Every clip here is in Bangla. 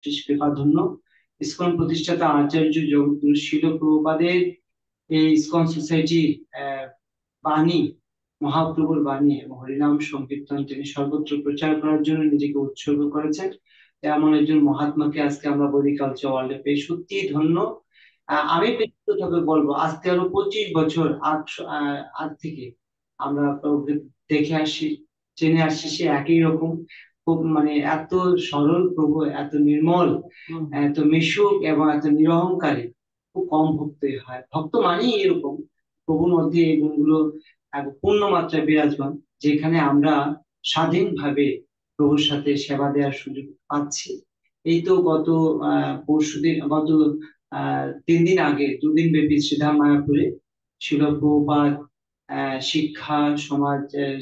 বিশেষ কৃপাধন্য ইসকন প্রতিষ্ঠাতা আচার্য জগৎগুরু শিল প্রভুপাদের এই ইসকন সোসাইটির বাণী, মহাপ্রভুর বাণী এবং হরিনাম সংকীর্তন তিনি সর্বত্র প্রচার করার জন্য নিজেকে উৎসর্গ করেছেন। এমন একজন মহাত্মাকে আজকে আমরা বডি কালচার ওয়ার্ল্ডে পেয়ে সত্যি ধন্য। আমি ব্যক্তিগতভাবে বলবো আজকে আরো 25 বছর আগ থেকে আমরা প্রভুকে দেখে আসি, জেনে আসছি, সে একই রকম। খুব মানে এত সরল প্রভু, এত নির্মল, এত মিশুক এবং এত নিরহংকারী। খুব কম ভক্তই হয়, ভক্ত মানেই এরকম। প্রভুর মধ্যে এই গুণগুলো পূর্ণ মাত্রায় বিরাজমান, যেখানে আমরা স্বাধীনভাবে প্রভুর সাথে সেবা দেওয়ার সুযোগ পাচ্ছি। এই তো গত পরশুদিন, গত 3 দিন আগে 2 দিন ব্যাপী শ্রীধাম মায়াপুরে শিল প্রভুপাদ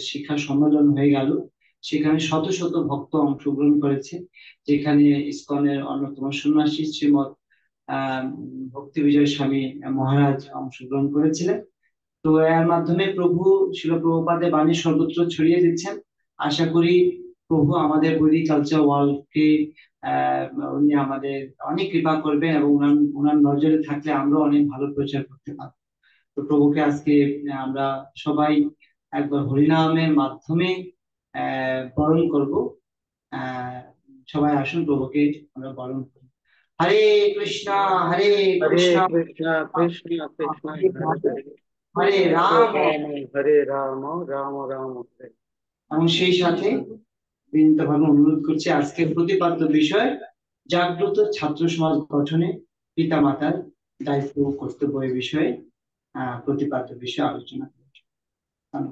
শিক্ষা সম্মেলন হয়ে গেল। সেখানে শত শত ভক্ত অংশগ্রহণ করেছে, যেখানে ইসকনের অন্যতম সন্ন্যাসী শ্রীমৎ আহ ভক্তি বিজয় স্বামী মহারাজ অংশগ্রহণ করেছিলেন। তো এর মাধ্যমে প্রভু শিল প্রভুপাদের বাণী সর্বত্র ছড়িয়ে দিচ্ছেন। আশা করি প্রভু আমাদের বৈদিক কালচার ওয়ার্ল্ডকে আহ উনি আমাদের অনেক কৃপা করবেন এবং ওনার নজরে থাকলে আমরা অনেক ভালো প্রচার করতে পারবো। তো প্রভুকে আজকে আমরা সবাই একবার হরিনামের মাধ্যমে বরণ করব। আহ সবাই আসুন, প্রভুকে আমরা বরণ করি। হরে কৃষ্ণা, হরে हरे কৃষ্ণা, कृष्णा कृष्ण कृष्ण हरे हरे হরে हरे রাম। राम राम राम हरे। এবং সেই সাথে বিনীতভাবে অনুরোধ করছি, আজকের প্রতিপাদ্য বিষয় জাগ্রত ছাত্র সমাজ গঠনে পিতামাতার দায়িত্ব ও কর্তব্য এই বিষয়ে প্রতিপাদ্য বিষয়ে আলোচনা করছি।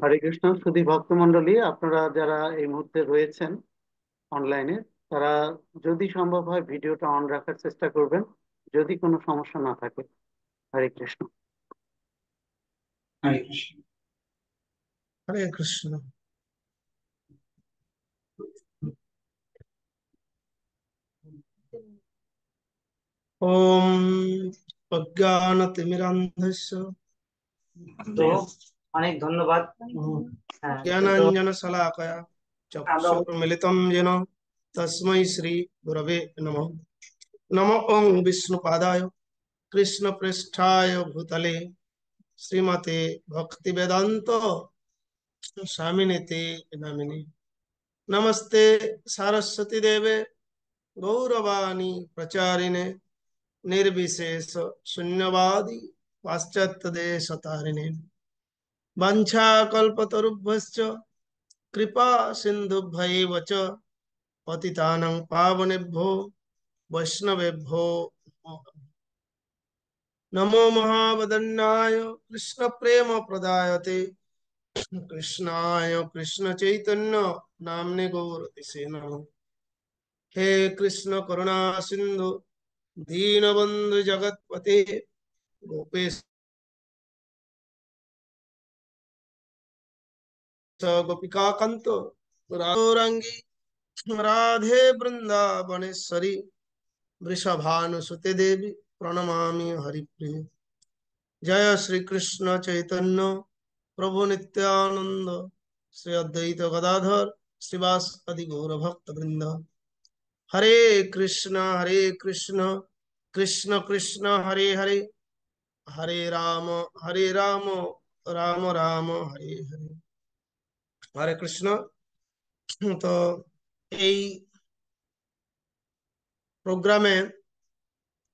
হরে কৃষ্ণ সুধী ভক্তমণ্ডলী, আপনারা যারা এই মুহূর্তে রয়েছেন অনলাইনে, তারা যদি সম্ভব হয় ভিডিওটা অন রাখার চেষ্টা করবেন, যদি কোনো সমস্যা না থাকে। হরে কৃষ্ণ। হরে কৃষ্ণ। হরে কৃষ্ণ। ওম অজ্ঞানতিমিরান্ধস্য তো অনেক ধন্যবাদ। হ্যাঁ, তো জ্ঞানাঞ্জনশলাকয়া আমরা চক্ষুর্মিলিतं येन তস্मै শ্রী গুরবে নমঃ। নমো ওং বিষ্ণুপাদায় কৃষ্ণপৃষ্ঠায় ভূতলে শ্রীমতে ভক্তিবেদান্ত স্বামিনীতে নামিনে। নমস্তে সারস্বতী দেবে গৌরবাণী প্রচারিণে निर्विशेष शून्यवादी पाश्चात्य देश तारिणे। वंशाकल्पतरुभ्यश्च कृपा सिन्धुभ्यैव च पतितानां पावनेभ्यो वैष्णवेभ्यो नमो महावदन्याय कृष्ण प्रेम प्रदायते कृष्णाय कृष्ण चैतन्य नाम्ने गौरतिसे नमः। हे कृष्ण करुणा सिंधु दीनबंधु जगतपते गोपेश गोपिका कंत राधोरंगी राधे वृंदावनेश्वरी वृषभानुसुते देवी प्रणमामि हरिप्रिय। जय श्री कृष्ण चैतन्य प्रभु नित्यानंद श्री अद्वैत गदाधर श्रीवासदि गौर भक्त वृंद। हरे कृष्ण कृष्ण कृष्ण हरे हरे हरे राम राम राम हरे हरे। हरे कृष्ण। তো এই প্রোগ্রামে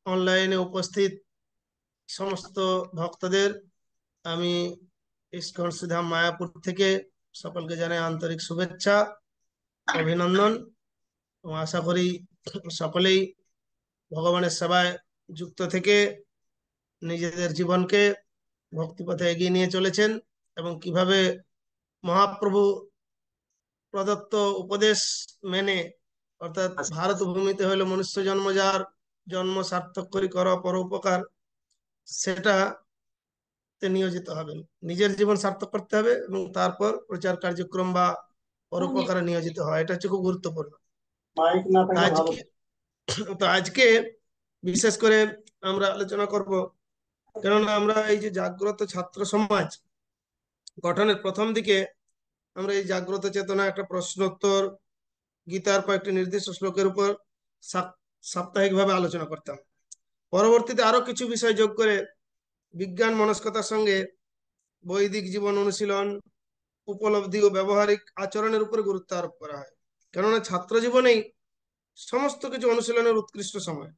অনলাইনে উপস্থিত সমস্ত ভক্তদের আমি ইসকন শ্রীধাম মায়াপুর থেকে সকলকে জানাই আন্তরিক শুভেচ্ছা, অভিনন্দন এবং আশা করি সকলেই ভগবানের সেবায় যুক্ত থেকে নিজেদের জীবনকে ভক্তিপথে এগিয়ে নিয়ে চলেছেন এবং কিভাবে মহাপ্রভু প্রদত্ত উপদেশ মেনে, অর্থাৎ ভারত ভূমিতে হলো মনুষ্য জন্ম, যার জন্ম সার্থক করি কর পরোপকার, সেটা নিয়োজিত হবেন। নিজের জীবন সার্থক করতে হবে এবং তারপর প্রচার কার্যক্রম বা পরোপকারে নিয়োজিত হয়, এটা হচ্ছে খুব গুরুত্বপূর্ণ। আজকে আজকে বিশেষ করে আমরা আলোচনা করব, কেননা আমরা এই যে জাগ্রত ছাত্র সমাজ গঠনের প্রথম দিকে আমরা এই জাগ্রত চেতনা একটা প্রশ্নোত্তর, গীতার কয়েকটি নির্দিষ্ট শ্লোকের উপর সাপ্তাহিকভাবে আলোচনা করতাম। পরবর্তীতে আরো কিছু বিষয় যোগ করে বিজ্ঞান মনস্কতার সঙ্গে বৈদিক জীবন অনুশীলন, উপলব্ধি ও ব্যবহারিক আচরণের উপরে গুরুত্ব আরোপ করা হয়। কেননা ছাত্র জীবনেই সমস্ত কিছু অনুশীলনের উৎকৃষ্ট সময়।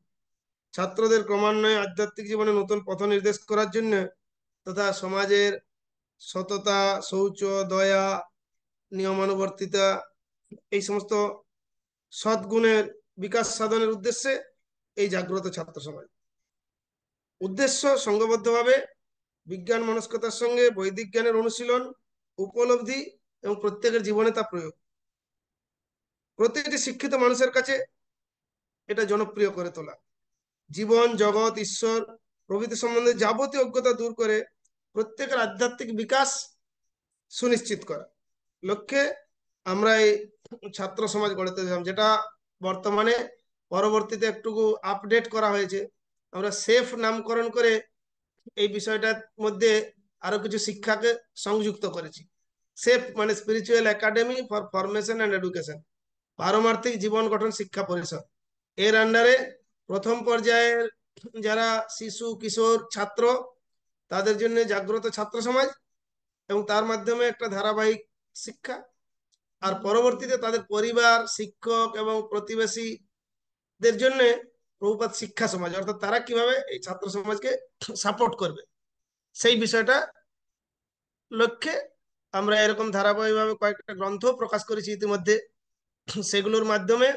ছাত্রদের ক্রমান্বয়ে আধ্যাত্মিক জীবনে নতুন পথ নির্দেশ করার জন্য তথা সমাজের সততা, শৌচ, দয়া, নিয়মানুবর্তিতা, এই সমস্ত সদ্গুণের বিকাশ সাধনের উদ্দেশ্যে এই জাগ্রত ছাত্র সমাজ। উদ্দেশ্য সংঘবদ্ধভাবে বিজ্ঞান মনস্কতার সঙ্গে বৈদিক জ্ঞানের অনুশীলন, উপলব্ধি এবং প্রত্যেকের জীবনে তা প্রয়োগ। প্রত্যেকটি শিক্ষিত মানুষের কাছে এটা জনপ্রিয় করে তোলা, জীবন, জগৎ, ঈশ্বর প্রভৃতি সম্বন্ধে যাবতীয় অজ্ঞতা দূর করে প্রত্যেকের আধ্যাত্মিক বিকাশ সুনিশ্চিত করা লক্ষ্যে আমরা এই ছাত্র সমাজ গড়ে তুলেছিলাম, যেটা বর্তমানে পরবর্তীতে একটু আপডেট করা হয়েছে। আমরা সেফ নামকরণ করে এই বিষয়টার মধ্যে আরো কিছু শিক্ষাকে সংযুক্ত করেছি। সেফ মানে spiritual academy for formation and education, পারমার্থিক জীবন গঠন শিক্ষা পরিষদ। এর আন্ডারে প্রথম পর্যায়ের যারা শিশু, কিশোর, ছাত্র, তাদের জন্য জাগ্রত ছাত্র সমাজ এবং তার মাধ্যমে একটা ধারাবাহিক শিক্ষা, আর পরবর্তীতে তাদের পরিবার, শিক্ষক এবং প্রতিবেশীদের জন্য প্রভুপাত শিক্ষা সমাজ, অর্থাৎ তারা কিভাবে এই ছাত্র সমাজকে সাপোর্ট করবে সেই বিষয়টা লক্ষ্যে আমরা এরকম ধারাবাহিকভাবে কয়েকটা গ্রন্থ প্রকাশ করেছি ইতিমধ্যে। সেগুলোর মাধ্যমে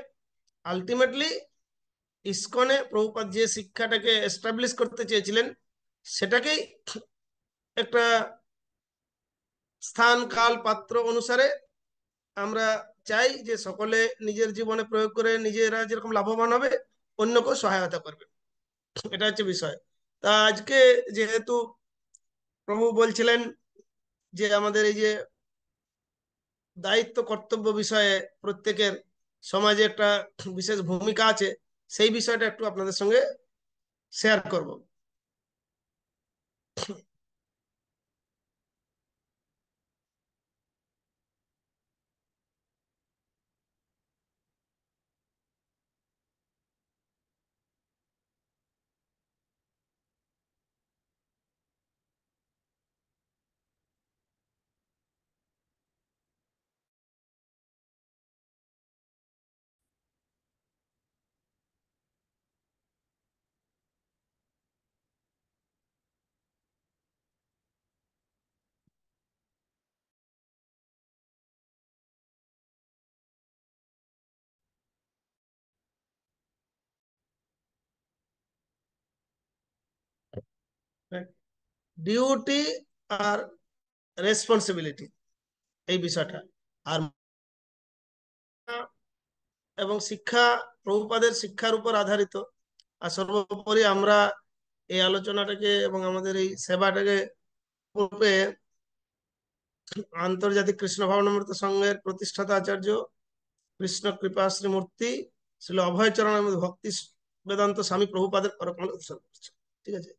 আলটিমেটলি ইসকনে প্রভুপাদ যে শিক্ষাটাকে এস্টাবলিশ করতে চেয়েছিলেন সেটাকেই একটা স্থান, কাল, পাত্র অনুসারে আমরা চাই যে সকলে নিজের জীবনে প্রয়োগ করে নিজেরা যেরকম লাভবান হবে অন্যকেও সহায়তা করবে। এটা হচ্ছে বিষয়। তা আজকে যেহেতু প্রভু বলছিলেন যে আমাদের এই যে দায়িত্ব কর্তব্য বিষয়ে প্রত্যেকের সমাজে একটা বিশেষ ভূমিকা আছে, সেই বিষয়টা একটু আপনাদের সঙ্গে শেয়ার করব। ডিউটি আর রেসপন্সিবিলিটি, এই বিষয়টা আর এবং শিক্ষা প্রভুপাদের শিক্ষার উপর আধারিত। আর সর্বোপরি আমরা এই আলোচনাটাকে এবং আমাদের এই সেবাটাকে পূর্বে আন্তর্জাতিক কৃষ্ণ ভাবনামৃত সংঘের প্রতিষ্ঠাতা আচার্য কৃষ্ণ কৃপাশ্রী মূর্তি ছিল অভয়চরণ ভক্তি বেদান্ত স্বামী প্রভুপাদের করকমল উৎসর্গ করছে। ঠিক আছে,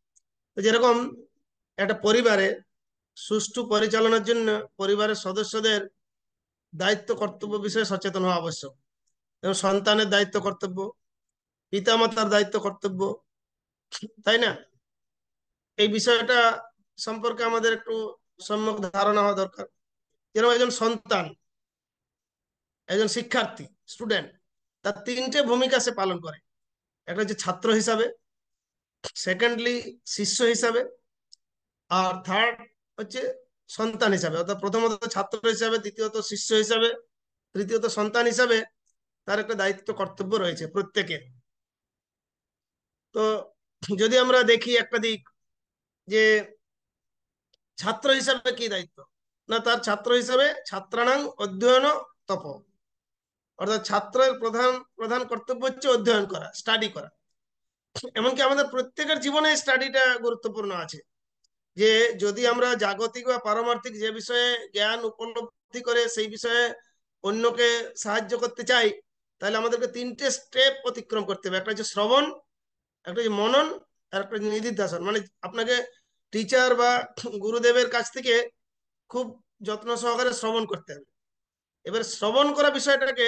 তো যেরকম একটা পরিবারে সুষ্ঠু পরিচালনার জন্য পরিবারের সদস্যদের দায়িত্ব কর্তব্য বিষয়ে সচেতন হওয়া আবশ্যক, এবং সন্তানের দায়িত্ব কর্তব্য, পিতামাতার দায়িত্ব কর্তব্য, তাই না? এই বিষয়টা সম্পর্কে আমাদের একটু সম্যক ধারণা হওয়া দরকার। যেরকম একজন সন্তান, একজন শিক্ষার্থী, স্টুডেন্ট, তার তিনটে ভূমিকা সে পালন করে। একটা হচ্ছে ছাত্র হিসাবে, সেকেন্ডলি শিষ্য হিসাবে, আর থার্ড হচ্ছে সন্তান হিসাবে। অর্থাৎ প্রথমত ছাত্র হিসাবে, দ্বিতীয়ত শিষ্য হিসাবে, তৃতীয়ত সন্তান হিসাবে তার একটা দায়িত্ব কর্তব্য রয়েছে প্রত্যেকের। তো যদি আমরা দেখি একটা দিক যে ছাত্র হিসাবে কি দায়িত্ব, না তার ছাত্র হিসাবে ছাত্রানাং অধ্যয়ন তপ, অর্থাৎ ছাত্রের প্রধান প্রধান কর্তব্য হচ্ছে অধ্যয়ন করা, স্টাডি করা। এমনকি আমাদের প্রত্যেকের জীবনে স্টাডিটা গুরুত্বপূর্ণ আছে। যে যদি আমরা জাগতিক বা পারমার্থিক যে বিষয়ে জ্ঞান উপলব্ধি করে সেই বিষয়ে অন্যকে সাহায্য করতে চাই, তাহলে আমাদেরকে তিনটে স্টেপ অতিক্রম করতে হবে। একটা হচ্ছে শ্রবণ, একটা হচ্ছে মনন, আর একটা নিধিধ্যাসন। মানে আপনাকে টিচার বা গুরুদেবের কাছ থেকে খুব যত্ন সহকারে শ্রবণ করতে হবে। এবার শ্রবণ করা বিষয়টাকে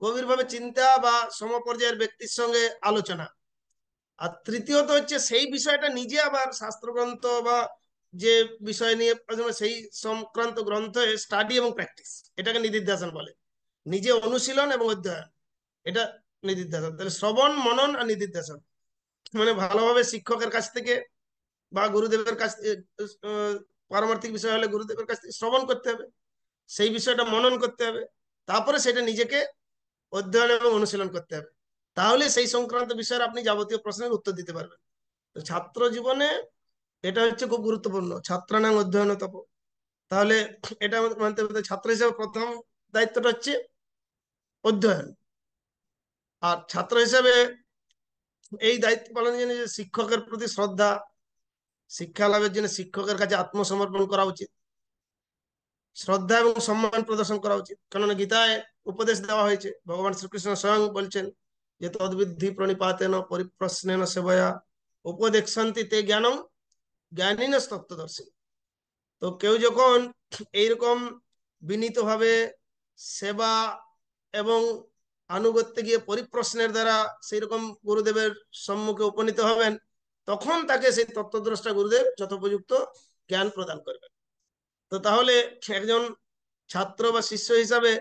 গভীরভাবে চিন্তা বা সমপর্যায়ের ব্যক্তির সঙ্গে আলোচনা। আর তৃতীয়ত হচ্ছে সেই বিষয়টা নিজে আবার শাস্ত্রগ্রন্থ বা যে বিষয় নিয়ে পড়াশোনা, সেই সংক্রান্ত গ্রন্থে স্টাডি এবং প্র্যাকটিস, এটাকে নিদিধ্যাসন বলে। নিজে অনুশীলন এবং অধ্যয়ন, এটা নিদিধ্যাসন। তাহলে শ্রবণ, মনন আর নিদিধ্যাসন মানে ভালোভাবে শিক্ষকের কাছ থেকে বা গুরুদেবের কাছ থেকে, পারমার্থিক বিষয় হলে গুরুদেবের কাছ থেকে শ্রবণ করতে হবে, সেই বিষয়টা মনন করতে হবে, তারপরে সেটা নিজেকে অধ্যয়ন এবং অনুশীলন করতে হবে। তাহলে সেই সংক্রান্ত বিষয়ের আপনি যাবতীয় প্রশ্নের উত্তর দিতে পারবেন। তো ছাত্র জীবনে এটা হচ্ছে খুব গুরুত্বপূর্ণ, ছাত্রানাং অধ্যয়ন তপ। তাহলে এটা আমাদের মানতে হবে, ছাত্র হিসেবে প্রথম দায়িত্বটা হচ্ছে অধ্যয়ন। আর ছাত্র হিসেবে এই দায়িত্ব পালনের জন্য যে শিক্ষকের প্রতি শ্রদ্ধা, শিক্ষা লাভের জন্য শিক্ষকের কাছে আত্মসমর্পণ করা উচিত, শ্রদ্ধা এবং সম্মান প্রদর্শন করা উচিত। কেননা গীতায় উপদেশ দেওয়া হয়েছে, ভগবান শ্রীকৃষ্ণ স্বয়ং বলছেন যে তদ্বিদ্ধি প্রণিপাতেন পরিপ্রশ্নেন সেবয়া উপদেক্ষন্তি তে জ্ঞানং জ্ঞানীন তত্ত্বদর্শী। তো কেউ যখন এইরকম বিনীতভাবে সেবা এবং আনুগত্যে গিয়ে পরিপ্রশ্নের দ্বারা সেই রকম গুরুদেবের সম্মুখে উপনীত হবেন, তখন তাকে সেই তত্ত্বদ্রষ্টা গুরুদেব যথোপযুক্ত জ্ঞান প্রদান করবেন। তো তাহলে একজন ছাত্র বা শিষ্য হিসাবে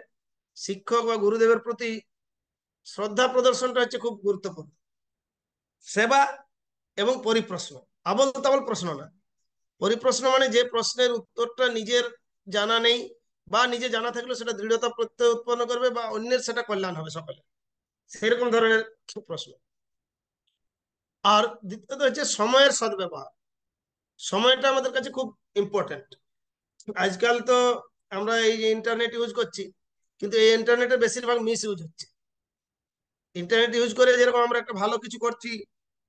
শিক্ষক বা গুরুদেবের প্রতি শ্রদ্ধা প্রদর্শনটা হচ্ছে খুব গুরুত্বপূর্ণ। সেবা এবং পরিপ্রশ্ন, আবল তাবল প্রশ্ন না। পরিপ্রশ্ন মানে যে প্রশ্নের উত্তরটা নিজের জানা নেই বা নিজে জানা থাকলেও সেটা দৃঢ়তা প্রত্যয় উৎপন্ন করবে বা অন্যের সেটা কল্যাণ হবে সকলে, সেরকম ধরনের প্রশ্ন। আর দ্বিতীয়ত হচ্ছে সময়ের সদ্ব্যবহার। সময়টা আমাদের কাছে খুব ইম্পর্টেন্ট। আজকাল তো আমরা এই যে ইন্টারনেট ইউজ করছি, কিন্তু এই ইন্টারনেটের বেশিরভাগ মিস ইউজ হচ্ছে। ইন্টারনেট ইউজ করে যেরকম আমরা একটা ভালো কিছু করছি,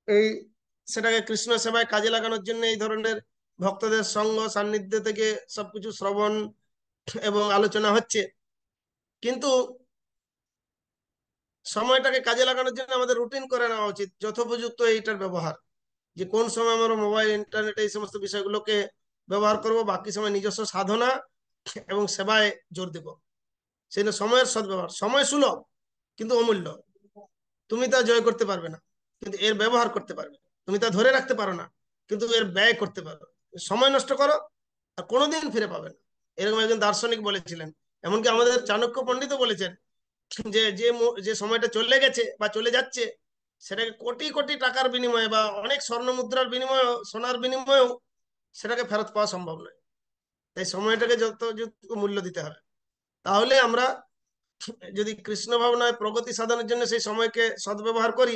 এই সেটাকে কৃষ্ণ সেবায় কাজে লাগানোর জন্য এই ধরনের ভক্তদের সঙ্গ সান্নিধ্য থেকে সবকিছু শ্রবণ এবং আলোচনা হচ্ছে, কিন্তু সময়টাকে কাজে লাগানোর জন্য আমাদের রুটিন করে নেওয়া উচিত যথোপযুক্ত এইটার ব্যবহার, যে কোন সময় আমরা মোবাইল, ইন্টারনেট এই সমস্ত বিষয়গুলোকে ব্যবহার করব, বাকি সময় নিজস্ব সাধনা এবং সেবায় জোর দেব। সেই জন্য সময়ের সদ্ব্যবহার। সময় সুলভ কিন্তু অমূল্য। তুমি তা জয় করতে পারবে না, কিন্তু এর ব্যবহার করতে পারবে। তুমি তা ধরে রাখতে পারো না, কিন্তু এর ব্যয় করতে পারো। সময় নষ্ট করো আর কোনোদিন ফিরে পাবে না, এরকম একজন দার্শনিক বলেছিলেন। এমনকি আমাদের চাণক্য পণ্ডিতও বলেছেন যে যে যে সময়টা চলে গেছে বা চলে যাচ্ছে, সেটাকে কোটি কোটি টাকার বিনিময়ে বা অনেক স্বর্ণ মুদ্রার বিনিময়েও, সোনার বিনিময়েও সেটাকে ফেরত পাওয়া সম্ভব নয়। তাই সময়টাকে যতটুকু মূল্য দিতে হবে। তাহলে আমরা যদি কৃষ্ণ ভাবনায় প্রগতি সাধনের জন্য সেই সময়কে সদ্ব্যবহার করি,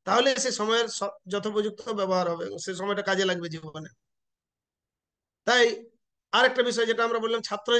তাহলে সেই সময়ের যথোপযুক্ত ব্যবহার হবে এবং সেই সময়টা কাজে লাগবে জীবনে। তাই আরেকটা বিষয় যেটা আমরা বললাম, ছাত্র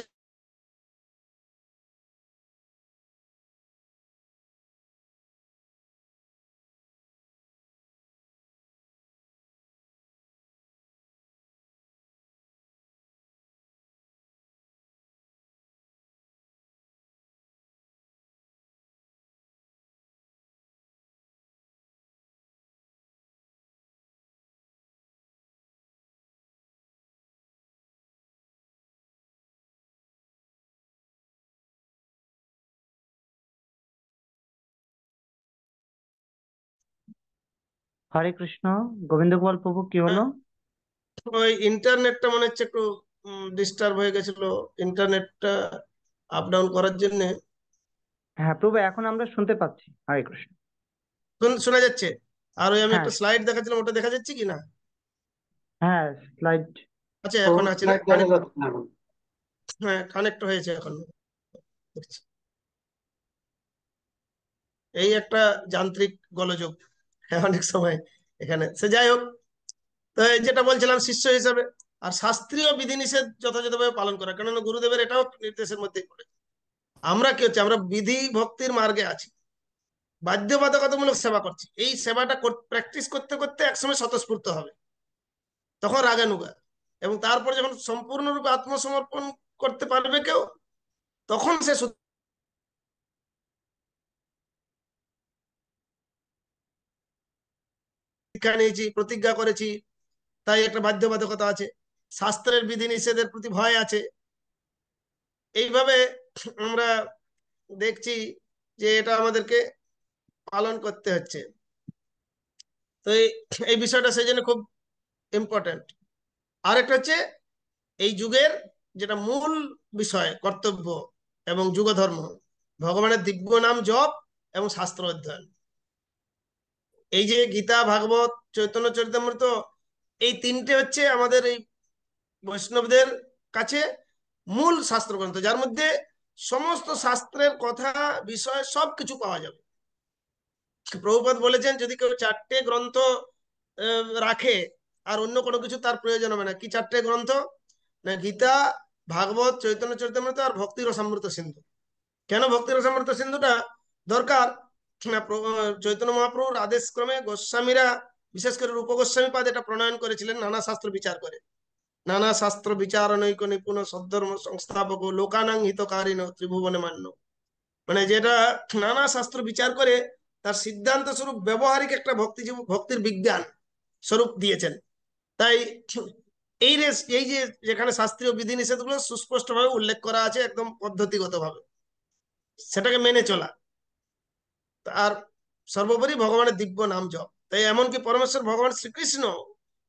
হরে কৃষ্ণ। গোবিন্দগোপাল প্রভু, কি হলো? ওই ইন্টারনেটটা মনে হচ্ছে একটু ডিস্টার্ব হয়ে গেছিল, ইন্টারনেটটা আপ ডাউন করার জন্য। হ্যাঁ প্রভু, এখন আমরা শুনতে পাচ্ছি। হরে কৃষ্ণ। শোনা যাচ্ছে? আর ওই আমি হ্যাঁ, একটা স্লাইড দেখাচ্ছিলাম, ওটা দেখা যাচ্ছে কি না? হ্যাঁ স্লাইড। আচ্ছা, ও এখন আছে না? স্লাইড দেখা যাচ্ছে না এখন। হ্যাঁ, কানেক্ট হয়েছে এখন দেখছি। এই একটা যান্ত্রিক গোলযোগ অনেক সময় এখানে। সে যাই হোক, তো এই যেটা বলছিলাম শিষ্য হিসাবে, আর শাস্ত্রীয় বিধিনিষেধ যথাযথভাবে পালন করা, কেননা গুরুদেবের এটাও নির্দেশের মধ্যেই পড়ে। আমরা কি হচ্ছে, আমরা বিধি ভক্তির মার্গে আছি, বাধ্যবাধকতামূলক সেবা করছি। এই সেবাটা প্র্যাকটিস করতে করতে একসময় স্বতঃস্ফূর্ত হবে, তখন রাগানুগা। এবং তারপর যখন সম্পূর্ণরূপে আত্মসমর্পণ করতে পারবে কেউ, তখন সে শিক্ষা নিয়েছি, প্রতিজ্ঞা করেছি, তাই একটা বাধ্যবাধকতা আছে, শাস্ত্রের বিধিনিষেধের প্রতি ভয় আছে। এইভাবে আমরা দেখছি যে এটা আমাদেরকে পালন করতে হচ্ছে। তো এই বিষয়টা সেই জন্য খুব ইম্পর্টেন্ট। আরেকটা হচ্ছে এই যুগের যেটা মূল বিষয় কর্তব্য এবং যুগধর্ম, ভগবানের দিব্য নাম জপ এবং শাস্ত্র অধ্যয়ন। এই যে গীতা, ভাগবত, চৈতন্য চরিতামৃত, এই তিনটে হচ্ছে আমাদের এই বৈষ্ণবদের কাছে মূল শাস্ত্র গ্রন্থ, যার মধ্যে সমস্ত শাস্ত্রের কথা, বিষয় সবকিছু পাওয়া যাবে। প্রভুপাদ বলেছেন যদি কেউ 4টে গ্রন্থ রাখে আর অন্য কোনো কিছু তার প্রয়োজন হবে না। কি 4টে গ্রন্থ? না, গীতা, ভাগবত, চৈতন্য চরিতামৃত আর ভক্তি রসামৃত সিন্ধু। কেন ভক্তি রসামৃত সিন্ধুটা দরকার? না, চৈতন্য মহাপ্রভুর আদেশ ক্রমে গোস্বামীরা, বিশেষ করে রূপ গোস্বামী পাদ এটা প্রণয়ন করেছিলেন নানা শাস্ত্র বিচার করে। নানা শাস্ত্র বিচারণৈক নিপুণ সদ্ধর্ম সংস্থাপক লোকানাং হিতকারিণ ত্রিভুবনে মান্য, মানে যেটা নানা শাস্ত্র বিচার করে তার সিদ্ধান্ত স্বরূপ ব্যবহারিক একটা ভক্তির বিজ্ঞান স্বরূপ দিয়েছেন। তাই এই যে যেখানে শাস্ত্রীয় বিধিনিষেধগুলো সুস্পষ্টভাবে উল্লেখ করা আছে একদম পদ্ধতিগতভাবে, সেটাকে মেনে চলা। আর সর্বোপরি ভগবানের দিব্য নাম জপ। তাই এমনকি পরমেশ্বর ভগবান শ্রীকৃষ্ণ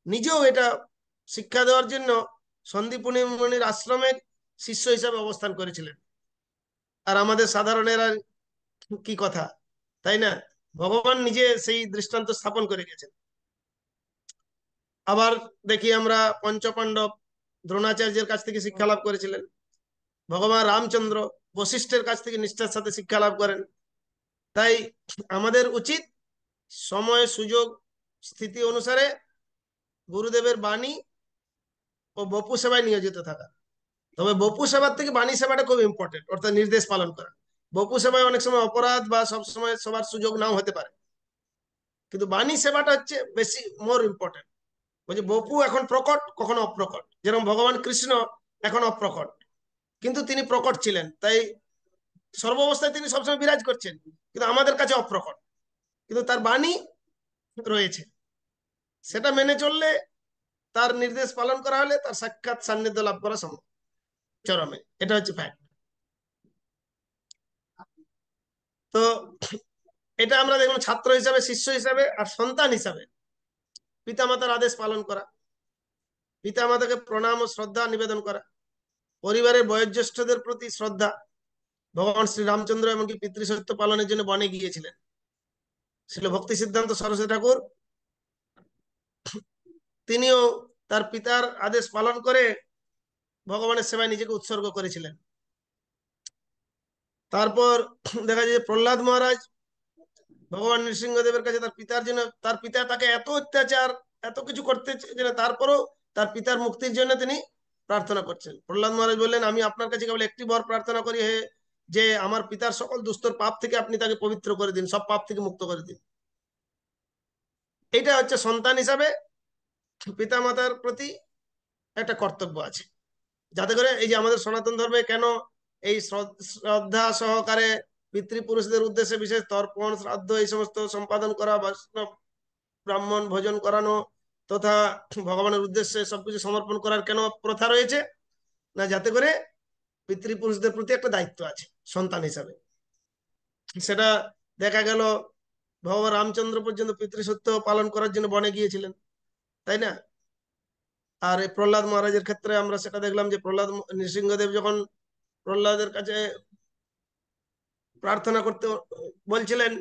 নিজেও এটা শিক্ষা দেওয়ার জন্য সন্দীপনী মুনির আশ্রমে শিষ্য হিসাবে অবস্থান করেছিলেন। আর আমাদের সাধারণেরা কি কথা, তাই না? ভগবান নিজে সেই দৃষ্টান্ত স্থাপন করে গেছেন। আবার দেখি আমরা পঞ্চপাণ্ডব দ্রোণাচার্যের কাছ থেকে শিক্ষা লাভ করেছিলেন। ভগবান রামচন্দ্র বশিষ্ঠের কাছ থেকে নিষ্ঠার সাথে শিক্ষা লাভ করেন। তাই আমাদের উচিত সময়, সুযোগ, স্থিতি অনুসারে গুরুদেবের বাণী ও বপু সেবায় নিয়োজিত থাকা। তবে বপু সেবার থেকে বাণী সেবাটা খুব ইম্পর্টেন্ট, অর্থাৎ নির্দেশ পালন করা। বপু সেবায় অনেক সময় অপরাধ বা সবসময় সবার সুযোগ নাও হতে পারে, কিন্তু বাণী সেবাটা হচ্ছে বেশি মোর ইম্পর্টেন্ট। বলছে বপু এখন প্রকট, কখনো অপ্রকট। যেরকম ভগবান কৃষ্ণ এখন অপ্রকট, কিন্তু তিনি প্রকট ছিলেন, তাই সর্বাবস্থায় তিনি সবসময় বিরাজ করছেন, কিন্তু আমাদের কাছে অপ্রকট, কিন্তু তার বাণী রয়েছে। সেটা মেনে চললে, তার নির্দেশ পালন করা হলে তার সাক্ষাৎ সান্নিধ্য লাভ করা সম্ভব চরমে। এটা হচ্ছে ফ্যাক্ট। তো এটা আমরা দেখুন ছাত্র হিসাবে, শিষ্য হিসাবে আর সন্তান হিসাবে পিতামাতার আদেশ পালন করা, পিতামাতাকে প্রণাম ও শ্রদ্ধা নিবেদন করা, পরিবারের বয়োজ্যেষ্ঠদের প্রতি শ্রদ্ধা। ভগবান শ্রী রামচন্দ্র এমনকি পিতৃসত্য পালনের জন্য বনে গিয়েছিলেন। ছিল ভক্তি সিদ্ধান্ত সরস্বতী ঠাকুর, তিনিও তার পিতার আদেশ পালন করে ভগবানের সেবায় নিজেকে উৎসর্গ করেছিলেন। তারপর দেখা যায় যে প্রহ্লাদ মহারাজ ভগবান নৃসিংহদেবের কাছে তার পিতার জন্য, তার পিতা তাকে এত অত্যাচার, এত কিছু করতে চেয়েছিলেন, তারপরও তার পিতার মুক্তির জন্য তিনি প্রার্থনা করছেন। প্রহ্লাদ মহারাজ বললেন, আমি আপনার কাছে কেবল একটি বর প্রার্থনা করি, হে, যে আমার পিতার সকল দুস্তর পাপ থেকে আপনি তাকে পবিত্র করে দিন, সব পাপ থেকে মুক্ত করে দিন। এটা হচ্ছে সন্তান হিসাবে পিতামাতার প্রতি একটা কর্তব্য আছে, যাতে করে এই যে আমাদের সনাতন ধর্মে কেন এই শ্রদ্ধা সহকারে পিতৃপুরুষদের উদ্দেশ্যে বিশেষ তর্পণ, শ্রাদ্ধ এই সমস্ত সম্পাদন করা, বৈষ্ণব ব্রাহ্মণ ভোজন করানো তথা ভগবানের উদ্দেশ্যে সবকিছু সমর্পণ করার কেন প্রথা রয়েছে? না, যাতে করে পিতৃপুরুষদের প্রতি একটা দায়িত্ব আছে সন্তান হিসাবে। সেটা দেখা গেল ভগবান রামচন্দ্র পর্যন্ত পিতৃসত্য পালন করার জন্য বনে গিয়েছিলেন, তাই না? আর এই প্রহ্লাদ মহারাজের ক্ষেত্রে আমরা সেটা দেখলাম যে প্রহ্লাদ নৃসিংহদেব যখন প্রহ্লাদের কাছে প্রার্থনা করতে বলছিলেন,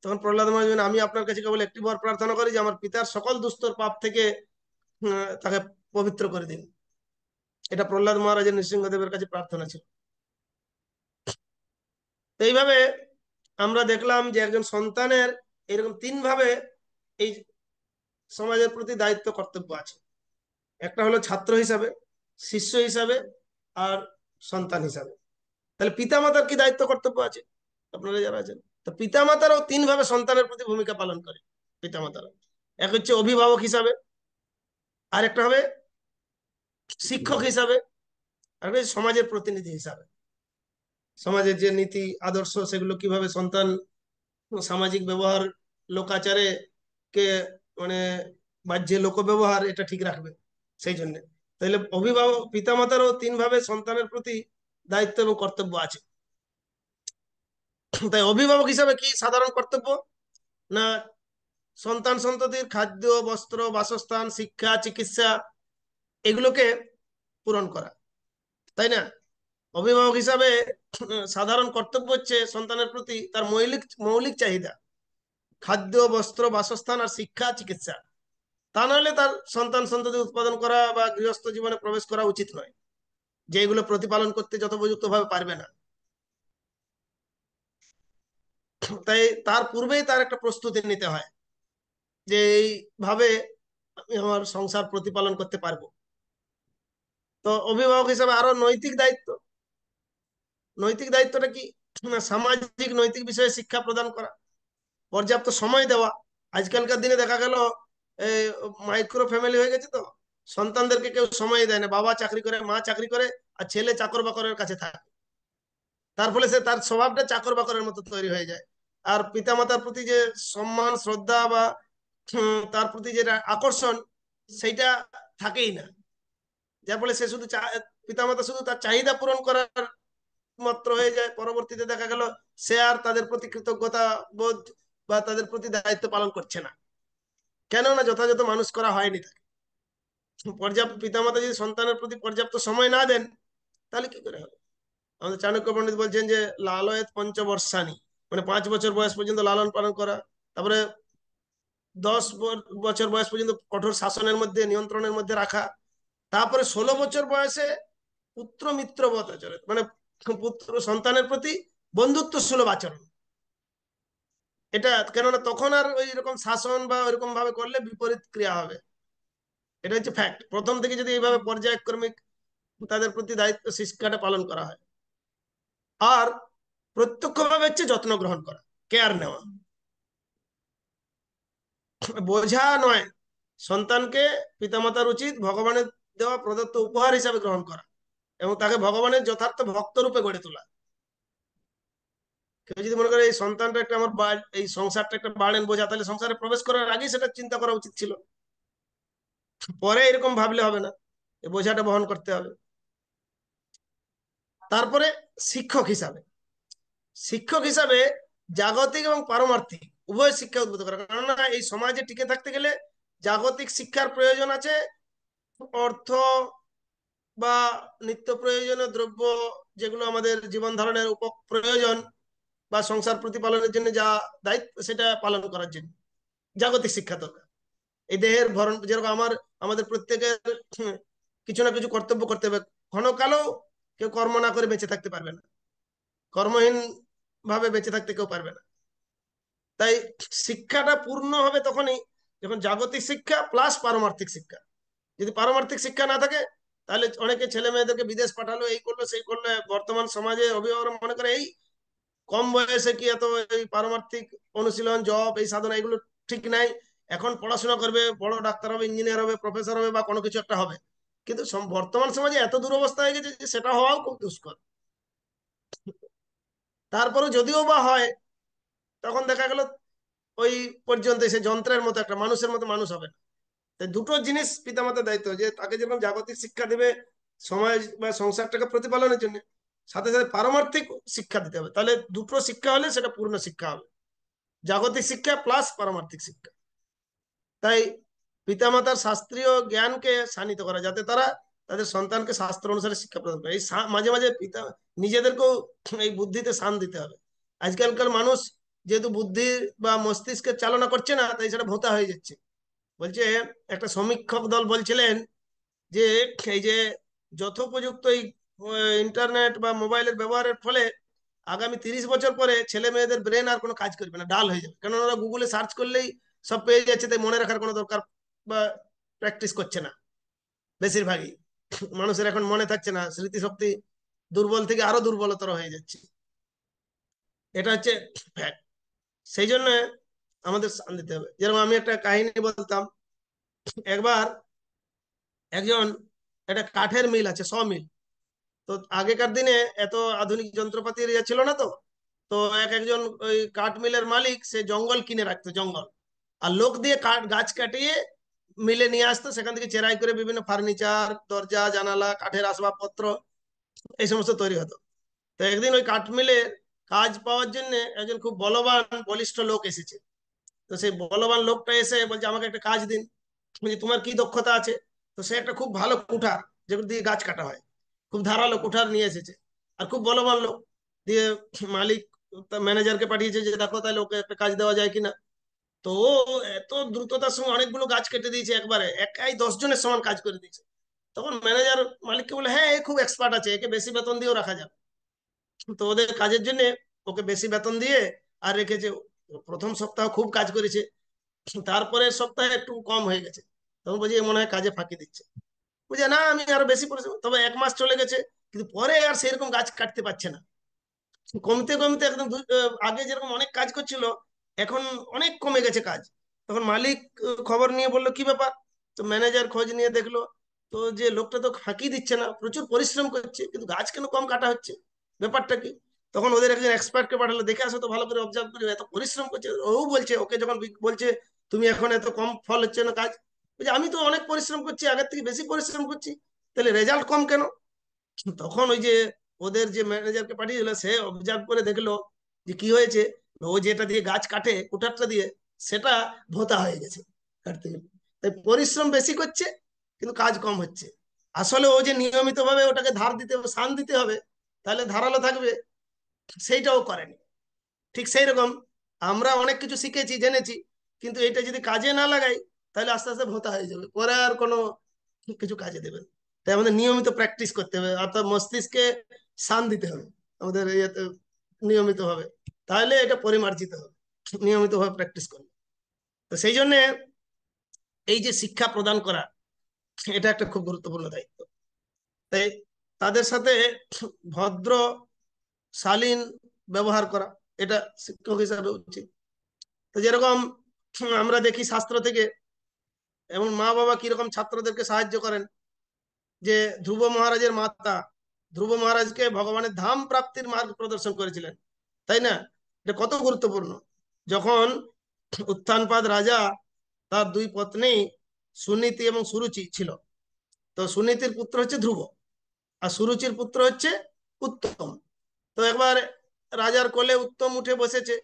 তখন প্রহ্লাদ মহারাজ বলেন, আমি আপনার কাছে কেবল একটি বার প্রার্থনা করি যে আমার পিতার সকল দুস্তর পাপ থেকে তাকে পবিত্র করে দিন। এটা প্রহ্লাদ মহারাজের নৃসিংহদেবের কাছে প্রার্থনা ছিল। তো এইভাবে আমরা দেখলাম যে একজন সন্তানের এরকম তিন ভাবে এই সমাজের প্রতি দায়িত্ব কর্তব্য আছে। একটা হলো ছাত্র হিসাবে, শিষ্য হিসাবে আর সন্তান হিসাবে। তাহলে পিতামাতার কি দায়িত্ব কর্তব্য আছে আপনারা যারা আছেন? তো পিতামাতারাও তিন ভাবে সন্তানের প্রতি ভূমিকা পালন করে। পিতামাতারা এক হচ্ছে অভিভাবক হিসাবে, আর একটা হবে শিক্ষক হিসাবে, আর একটা হচ্ছে সমাজের প্রতিনিধি হিসাবে। সমাজের যে নীতি আদর্শ সেগুলো কিভাবে সন্তান সামাজিক ব্যবহার, লোকাচারে কে মানে বাহ্যে লোক ব্যবহার এটা ঠিক রাখবে, সেই জন্য। তাহলে অভিভাবক পিতামাতারও তিন ভাবে সন্তানের প্রতি দায়িত্ব এবং কর্তব্য আছে। তাই অভিভাবক হিসাবে কি সাধারণ কর্তব্য? না সন্তান সন্ততির খাদ্য, বস্ত্র, বাসস্থান, শিক্ষা, চিকিৎসা এগুলোকে পূরণ করা, তাই না? অভিভাবক হিসাবে সাধারণ কর্তব্য হচ্ছে সন্তানের প্রতি তার মৌলিক মৌলিক চাহিদা, খাদ্য, বস্ত্র, বাসস্থান আর শিক্ষা, চিকিৎসা। তা নাহলে তার সন্তান সন্ততি উৎপাদন করা বা গৃহস্থ জীবনে প্রবেশ করা উচিত নয়, যে এগুলো প্রতিপালন করতে যথোপযুক্ত ভাবে পারবে না। তাই তার পূর্বেই তার একটা প্রস্তুতি নিতে হয় যে এইভাবে আমি আমার সংসার প্রতিপালন করতে পারবো। তো অভিভাবক হিসাবে আরো নৈতিক দায়িত্ব। নৈতিক দায়িত্বটা কি? না সামাজিক নৈতিক বিষয়ে শিক্ষা প্রদান করা, পর্যাপ্ত সময় দেওয়া। আজকালকার দিনে দেখা গেল মাইক্রো ফ্যামিলি হয়ে গেছে, তো সন্তানদেরকে কেউ সময় দেয় না। বাবা চাকরি করে, মা চাকরি করে, আর ছেলে চাকর বাকরের কাছে থাকে। তার ফলে সে তার স্বভাবটা চাকর বাকরের মতো তৈরি হয়ে যায়। আর পিতামাতার প্রতি যে সম্মান শ্রদ্ধা বা তার প্রতি যেটা আকর্ষণ, সেইটা থাকেই না। যার ফলে সে শুধু পিতামাতা শুধু তার চাহিদা পূরণ করার মাত্র হয়ে যায়। পরবর্তীতে দেখা গেল সে আর তাদের প্রতি কৃতজ্ঞতা বোধ বা তাদের প্রতি দায়িত্ব পালন করছে না, কেননা যথাযথ মানুষ করা হয়নি তাকে। পর্যাপ্ত পিতামাতা যদি সন্তানের প্রতি পর্যাপ্ত সময় না দেন, তাহলে কি করে হবে? আমাদের চাণক্য পণ্ডিত বলছেন যে লালয়েত পঞ্চবর্ষানি, মানে 5 বছর বয়স পর্যন্ত লালন পালন করা, তারপরে 10 বছর বয়স পর্যন্ত কঠোর শাসনের মধ্যে, নিয়ন্ত্রণের মধ্যে রাখা, তারপরে 16 বছর বয়সে পুত্র মিত্রবৎ আচরণ, মানে পুত্র সন্তানের প্রতি বন্ধুত্ব সুলভ আচরণ। এটা কেননা তখন আর ওই রকম শাসন বা ওইরকম ভাবে করলে বিপরীত ক্রিয়া হবে। এটা হচ্ছে ফ্যাক্ট। প্রথম থেকে যদি এইভাবে পর্যায়ক্রমিক তাদের প্রতি দায়িত্ব শিক্ষাটা পালন করা হয়, আর প্রত্যক্ষভাবে হচ্ছে যত্ন গ্রহণ করা, কেয়ার নেওয়া, বোঝা নয়। সন্তানকে পিতামাতার উচিত ভগবানের দেওয়া প্রদত্ত উপহার হিসাবে গ্রহণ করা এবং তাকে ভগবানের যথার্থ ভক্ত রূপে গড়ে তোলা। কেউ যদি মনে করে এই সন্তানটা একটা আমার এই সংসারটা একটা বার্ডেন বোঝা, তাহলে সংসারে প্রবেশ করার আগেই সেটা চিন্তা করা উচিত ছিল। পরে এরকম ভাবলে হবে না, এই বোঝাটা বহন করতে হবে। তারপরে শিক্ষক হিসাবে, শিক্ষক হিসাবে জাগতিক এবং পারমার্থিক উভয় শিক্ষা উদ্বুদ্ধ করা। কেননা এই সমাজে টিকে থাকতে গেলে জাগতিক শিক্ষার প্রয়োজন আছে। অর্থ বা নিত্য প্রয়োজনীয় দ্রব্য, যেগুলো আমাদের জীবন ধারণের প্রয়োজন বা সংসার প্রতিপালনের জন্য যা দায়িত্ব, সেটা পালন করার জন্য জাগতিক শিক্ষা দরকার। এই দেহের ভরণ, যেরকম আমাদের প্রত্যেকের কিছু না কিছু কর্তব্য করতে হবে। ক্ষণকালেও কেউ কর্ম না করে বেঁচে থাকতে পারবে না, কর্মহীন ভাবে বেঁচে থাকতে কেউ পারবে না। তাই শিক্ষাটা পূর্ণ হবে তখনই যখন জাগতিক শিক্ষা প্লাস পারমার্থিক শিক্ষা। যদি পারমার্থিক শিক্ষা না থাকে, তাহলে অনেকে ছেলে মেয়েদেরকে বিদেশ পাঠালো, এই করলো সেই করলো। বর্তমান সমাজে অভিভাবকরা মনে করে এই কম বয়সে কি এত এই পারমার্থিক অনুশীলন, জব, এই সাধনা এগুলো ঠিক নাই। এখন পড়াশোনা করবে, বড় ডাক্তার হবে, ইঞ্জিনিয়ার হবে, প্রফেসর হবে বা কোনো কিছু একটা হবে। কিন্তু বর্তমান সমাজে এত দুরবস্থা হয়ে গেছে যে সেটা হওয়াও খুব দুষ্কর। তারপরে যদিও বা হয়, তখন দেখা গেল ওই পর্যন্ত সে যন্ত্রের মতো একটা মানুষের মতো মানুষ হবে না। তাই দুটো জিনিস পিতামাতার দায়িত্ব, যে তাকে যেরকম জাগতিক শিক্ষা দেবে সমাজ বা সংসারটাকে প্রতিপালনের জন্য, সাথে সাথে পারমার্থিক শিক্ষা দিতে হবে। তাহলে দুটো শিক্ষা হলে সেটা পূর্ণ শিক্ষা হবে, জাগতিক শিক্ষা প্লাস পারমার্থিক শিক্ষা। তাই পিতামাতার শাস্ত্রীয় জ্ঞানকে শানিত করা, যাতে তারা তাদের সন্তানকে শাস্ত্র অনুসারে শিক্ষা প্রদান করে। এই মাঝে মাঝে পিতা নিজেদেরকেও এই বুদ্ধিতে শান দিতে হবে। আজকালকার মানুষ যেহেতু বুদ্ধি বা মস্তিষ্কের চালনা করছে না, তাই সেটা ভোঁতা হয়ে যাচ্ছে। বলছে, একটা সমীক্ষক দল বলছিলেন যে এই যে যথোপযুক্ত এই ইন্টারনেট বা মোবাইলের ব্যবহারের ফলে আগামী 30 বছর পরে ছেলে মেয়েদের ব্রেন আর কোনো কাজ করবে না, ডাল হয়ে যাবে। কারণ ওরা গুগলে সার্চ করলেই সব পেয়ে যাচ্ছে, তাই মনে রাখার কোনো দরকার বা প্র্যাকটিস করছে না বেশিরভাগই। মানুষের এখন মনে থাকছে না, স্মৃতিশক্তি দুর্বল থেকে আরো দুর্বলতর হয়ে যাচ্ছে। এটা হচ্ছে ফ্যাক্ট। সেই জন্য আমাদের শান দিতে হবে। যেরকম আমি একটা কাহিনী বলতাম। একবার একজন, একটা কাঠের মিল আছে, মিল। তো আগেকার দিনে এত আধুনিক যন্ত্রপাতি ইয়ে ছিল না। তো তো একজন ওই কাঠ মিলের মালিক, সে জঙ্গল কিনে রাখতো, জঙ্গল। আর লোক দিয়ে গাছ কাটিয়ে মিলে নিয়ে আসতো, সেখান থেকে চেরাই করে বিভিন্ন ফার্নিচার, দরজা, জানালা, কাঠের আসবাবপত্র এই সমস্ত তৈরি হতো। তো একদিন ওই কাঠ মিলে কাজ পাওয়ার জন্য একজন খুব বলবান বলিষ্ঠ লোক এসেছে। তো সেই বলবান লোকটা এসে বলছে আমাকে একটা কাজ দিন। বলছি তোমার কি দক্ষতা আছে? তো সে একটা খুব ভালো কুঠার, যেগুলো দিয়ে গাছ কাটা হয়, খুব ধারালো কুঠার নিয়ে এসেছে, আর খুব বলবান লোক। দিয়ে মালিক ম্যানেজারকে পাঠিয়েছে যে দেখো তাহলে ওকে একটা কাজ দেওয়া যায় কিনা। তো ও এত দ্রুততার সঙ্গে অনেকগুলো গাছ কেটে দিয়েছে, একবারে একাই 10 জনের সমান কাজ করে দিয়েছে। তখন ম্যানেজার মালিককে বলে হ্যাঁ এ খুব এক্সপার্ট আছে, একে বেশি বেতন দিয়েও রাখা যাবে। তো ওদের কাজের জন্য ওকে বেশি বেতন দিয়ে আর রেখেছে। প্রথম সপ্তাহ খুব কাজ করেছে, তারপরে সপ্তাহে একটু কম হয়ে গেছে। তখন বলছি এ মনে হয় কাজে ফাঁকি দিচ্ছে। বুঝে না আমি আরো বেশি পরিশ্রম, তবে 1 মাস চলে গেছে, কিন্তু পরে আর সেরকম গাছ কাটতে পারছে না। কমতে কমতে একদম আগে যেরকম অনেক কাজ করছিল, এখন অনেক কমে গেছে কাজ। তখন মালিক খবর নিয়ে বললো কি ব্যাপার। তো ম্যানেজার খোঁজ নিয়ে দেখলো, তো যে লোকটা তো ফাঁকি দিচ্ছে না, প্রচুর পরিশ্রম করছে, কিন্তু গাছ কেন কম কাটা হচ্ছে, ব্যাপারটা কি? তখন ওদের একজন এক্সপার্টকে পাঠালো, দেখে আসো তো ভালো করে অবজার্ভ করে, এত পরিশ্রম করছে। ও বলছে ওকে যখন বলছে তুমি এখন এত কম ফল হচ্ছে না কাজ, বলছে আমি তো অনেক পরিশ্রম করছি, আগের থেকে বেশি পরিশ্রম করছি, তাহলে রেজাল্ট কম কেন? তখন ওই যে ওদের যে ম্যানেজারকে পাঠিয়েছিল সে অবজার্ভ করে দেখলো যে কি হয়েছে, ও যেটা দিয়ে গাছ কাটে কুঠারটা দিয়ে, সেটা ভোঁতা হয়ে গেছে কাটতে গেলে। তাই পরিশ্রম বেশি করছে কিন্তু কাজ কম হচ্ছে। আসলে ও যে নিয়মিত ভাবে ওটাকে ধার দিতে হবে, শান দিতে হবে, তাহলে ধারালো থাকবে, সেইটাও করেনি। ঠিক সেই রকম আমরা অনেক কিছু শিখেছি জেনেছি, কিন্তু এটা যদি কাজে না লাগাই তাহলে আস্তে আস্তে ভোঁতা হয়ে যাবে, পরে আর কোনো কিছু কাজে দেবে না। তাই আমাদের নিয়মিত প্র্যাকটিস করতে হবে, অর্থাৎ মস্তিষ্কে শান দিতে হবে আমাদের ইয়েতে নিয়মিত ভাবে, তাহলে এটা পরিমার্জিত হবে নিয়মিত ভাবে প্র্যাকটিস করলে। তো সেই জন্য এই যে শিক্ষা প্রদান করা, এটা একটা খুব গুরুত্বপূর্ণ দায়িত্ব। তাই তাদের সাথে ভদ্র শালীন ব্যবহার করা, এটা শিক্ষক হিসাবে উচিত। তো যেরকম আমরা দেখি শাস্ত্র থেকে, এমন মা বাবা কিরকম ছাত্রদেরকে সাহায্য করেন। যে ধ্রুব মহারাজের মাতা ধ্রুব মহারাজকে ভগবানের ধাম প্রাপ্তির মার্গ প্রদর্শন করেছিলেন, তাই না? এটা কত গুরুত্বপূর্ণ। যখন উত্থানপাদ রাজা, তার 2 পত্নী সুনীতি এবং সুরুচি ছিল। তো সুনীতির পুত্র হচ্ছে ধ্রুব, আর সুরুচির পুত্র হচ্ছে উত্তম। তো একবার রাজার কোলে উত্তম উঠে বসেছে,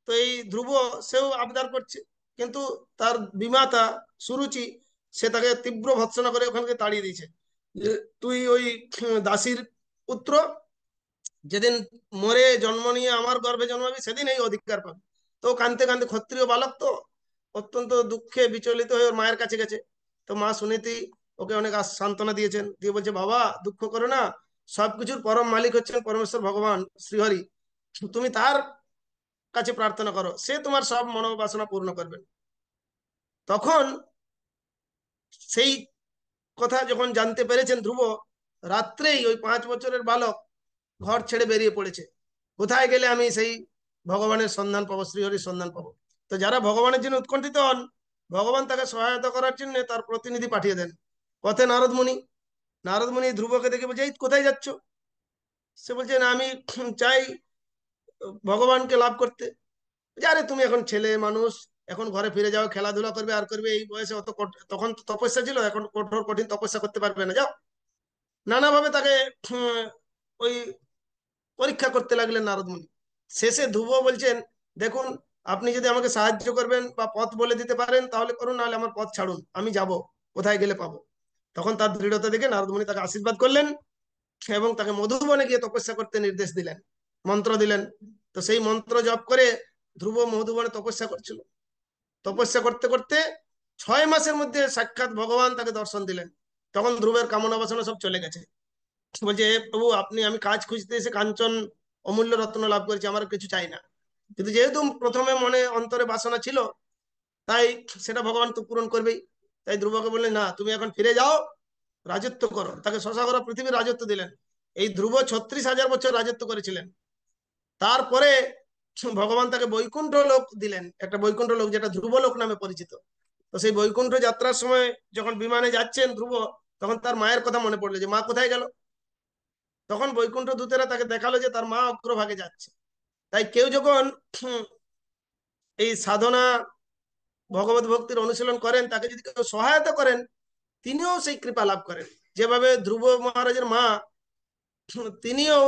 তো এই ধ্রুব সেও আবদার করছে, কিন্তু তার বিমাতা সুরুচি সে তাকে তীব্র ভর্ৎসনা করে ওখান থেকে তাড়িয়ে দিয়েছে, যে তুই ওই দাসীর পুত্র, যেদিন মরে জন্ম নিয়ে আমার গর্ভে জন্মাবি সেদিন এই অধিকার পাবে। তো কাঁদতে কাঁদতে, ক্ষত্রিয় বালক তো অত্যন্ত দুঃখে বিচলিত হয়ে ওর মায়ের কাছে গেছে। তো মা সুনীতি ওকে অনেক সান্ত্বনা দিয়েছেন, দিয়ে বলছে বাবা দুঃখ করো না, সবকিছুর পরম মালিক হচ্ছেন পরমেশ্বর ভগবান শ্রীহরি, তুমি তার কাছে প্রার্থনা করো, সে তোমার সব মনোবাসনা পূর্ণ করবেন। তখন সেই কথা যখন জানতে পেরেছেন ধ্রুব, রাত্রেই ওই 5 বছরের বালক ঘর ছেড়ে বেরিয়ে পড়েছে, কোথায় গেলে আমি সেই ভগবানের সন্ধান পাবো, শ্রীহরির সন্ধান পাবো। তো যারা ভগবানের জন্য উৎকণ্ঠিত হন, ভগবান তাকে সহায়তা করার জন্য তার প্রতিনিধি পাঠিয়ে দেন। পথে নারদ মুনি, নারদ মুনি ধ্রুবকে দেখে বলছে এই কোথায় যাচ্ছ? সে বলছে না আমি চাই ভগবানকে লাভ করতে। যে আরে তুমি এখন ছেলে মানুষ, এখন ঘরে ফিরে যাও, খেলাধুলা করবে আর করবে, এই বয়সে অত তখন তো তপস্যা ছিল, এখন কঠোর কঠিন তপস্যা করতে পারবে না, যাও। নানাভাবে তাকে উম, ওই পরীক্ষা করতে লাগলেন নারদ মুনি। শেষে ধ্রুব বলছেন দেখুন, আপনি যদি আমাকে সাহায্য করবেন বা পথ বলে দিতে পারেন তাহলে করুন, নাহলে আমার পথ ছাড়ুন, আমি যাব, কোথায় গেলে পাবো। তখন তার দৃঢ়তা দেখে নারদ মুনি তাকে আশীর্বাদ করলেন এবং তাকে মধুবনে গিয়ে তপস্যা করতে নির্দেশ দিলেন, মন্ত্র দিলেন। তো সেই মন্ত্র জপ করে ধ্রুব মধুবনে তপস্যা করছিল। তপস্যা করতে করতে 6 মাসের মধ্যে সাক্ষাৎ ভগবান তাকে দর্শন দিলেন। তখন ধ্রুবের কামনা বাসনা সব চলে গেছে। বলছে "হে প্রভু, আপনি, আমি কাজ খুঁজতে এসে কাঞ্চন অমূল্য রত্ন লাভ করেছি, আমার কিছু চাই না, কিন্তু যেহেতু প্রথমে মনে অন্তরে বাসনা ছিল, তাই সেটা ভগবান তো পূরণ করবেই। তাই ধ্রুবকে বললেন না তুমি এখন ফিরে যাও, রাজত্ব করো। তাকে শশাগরা পৃথিবীর রাজত্ব দিলেন। এই ধ্রুব 36,000 বছর রাজত্ব করেছিলেন। তারপরে ভগবান তাকে বৈকুণ্ঠ লোক দিলেন, একটা বৈকুণ্ঠ লোক যেটা ধ্রুবলোক নামে পরিচিত। তো সেই বৈকুণ্ঠ যাত্রার সময় যখন বিমানে যাচ্ছেন ধ্রুব, তখন তার মায়ের কথা মনে পড়লো যে মা কোথায় গেল। তখন বৈকুণ্ঠ দূতেরা তাকে দেখালো যে তার মা অগ্রভাগে যাচ্ছে। তাই কেউ যখন এই সাধনা ভগবত ভক্তির অনুশীলন করেন, তাকে যদি কেউ সহায়তা করেন, তিনিও সেই কৃপা লাভ করেন। যেভাবে ধ্রুব মহারাজের মা, তিনিও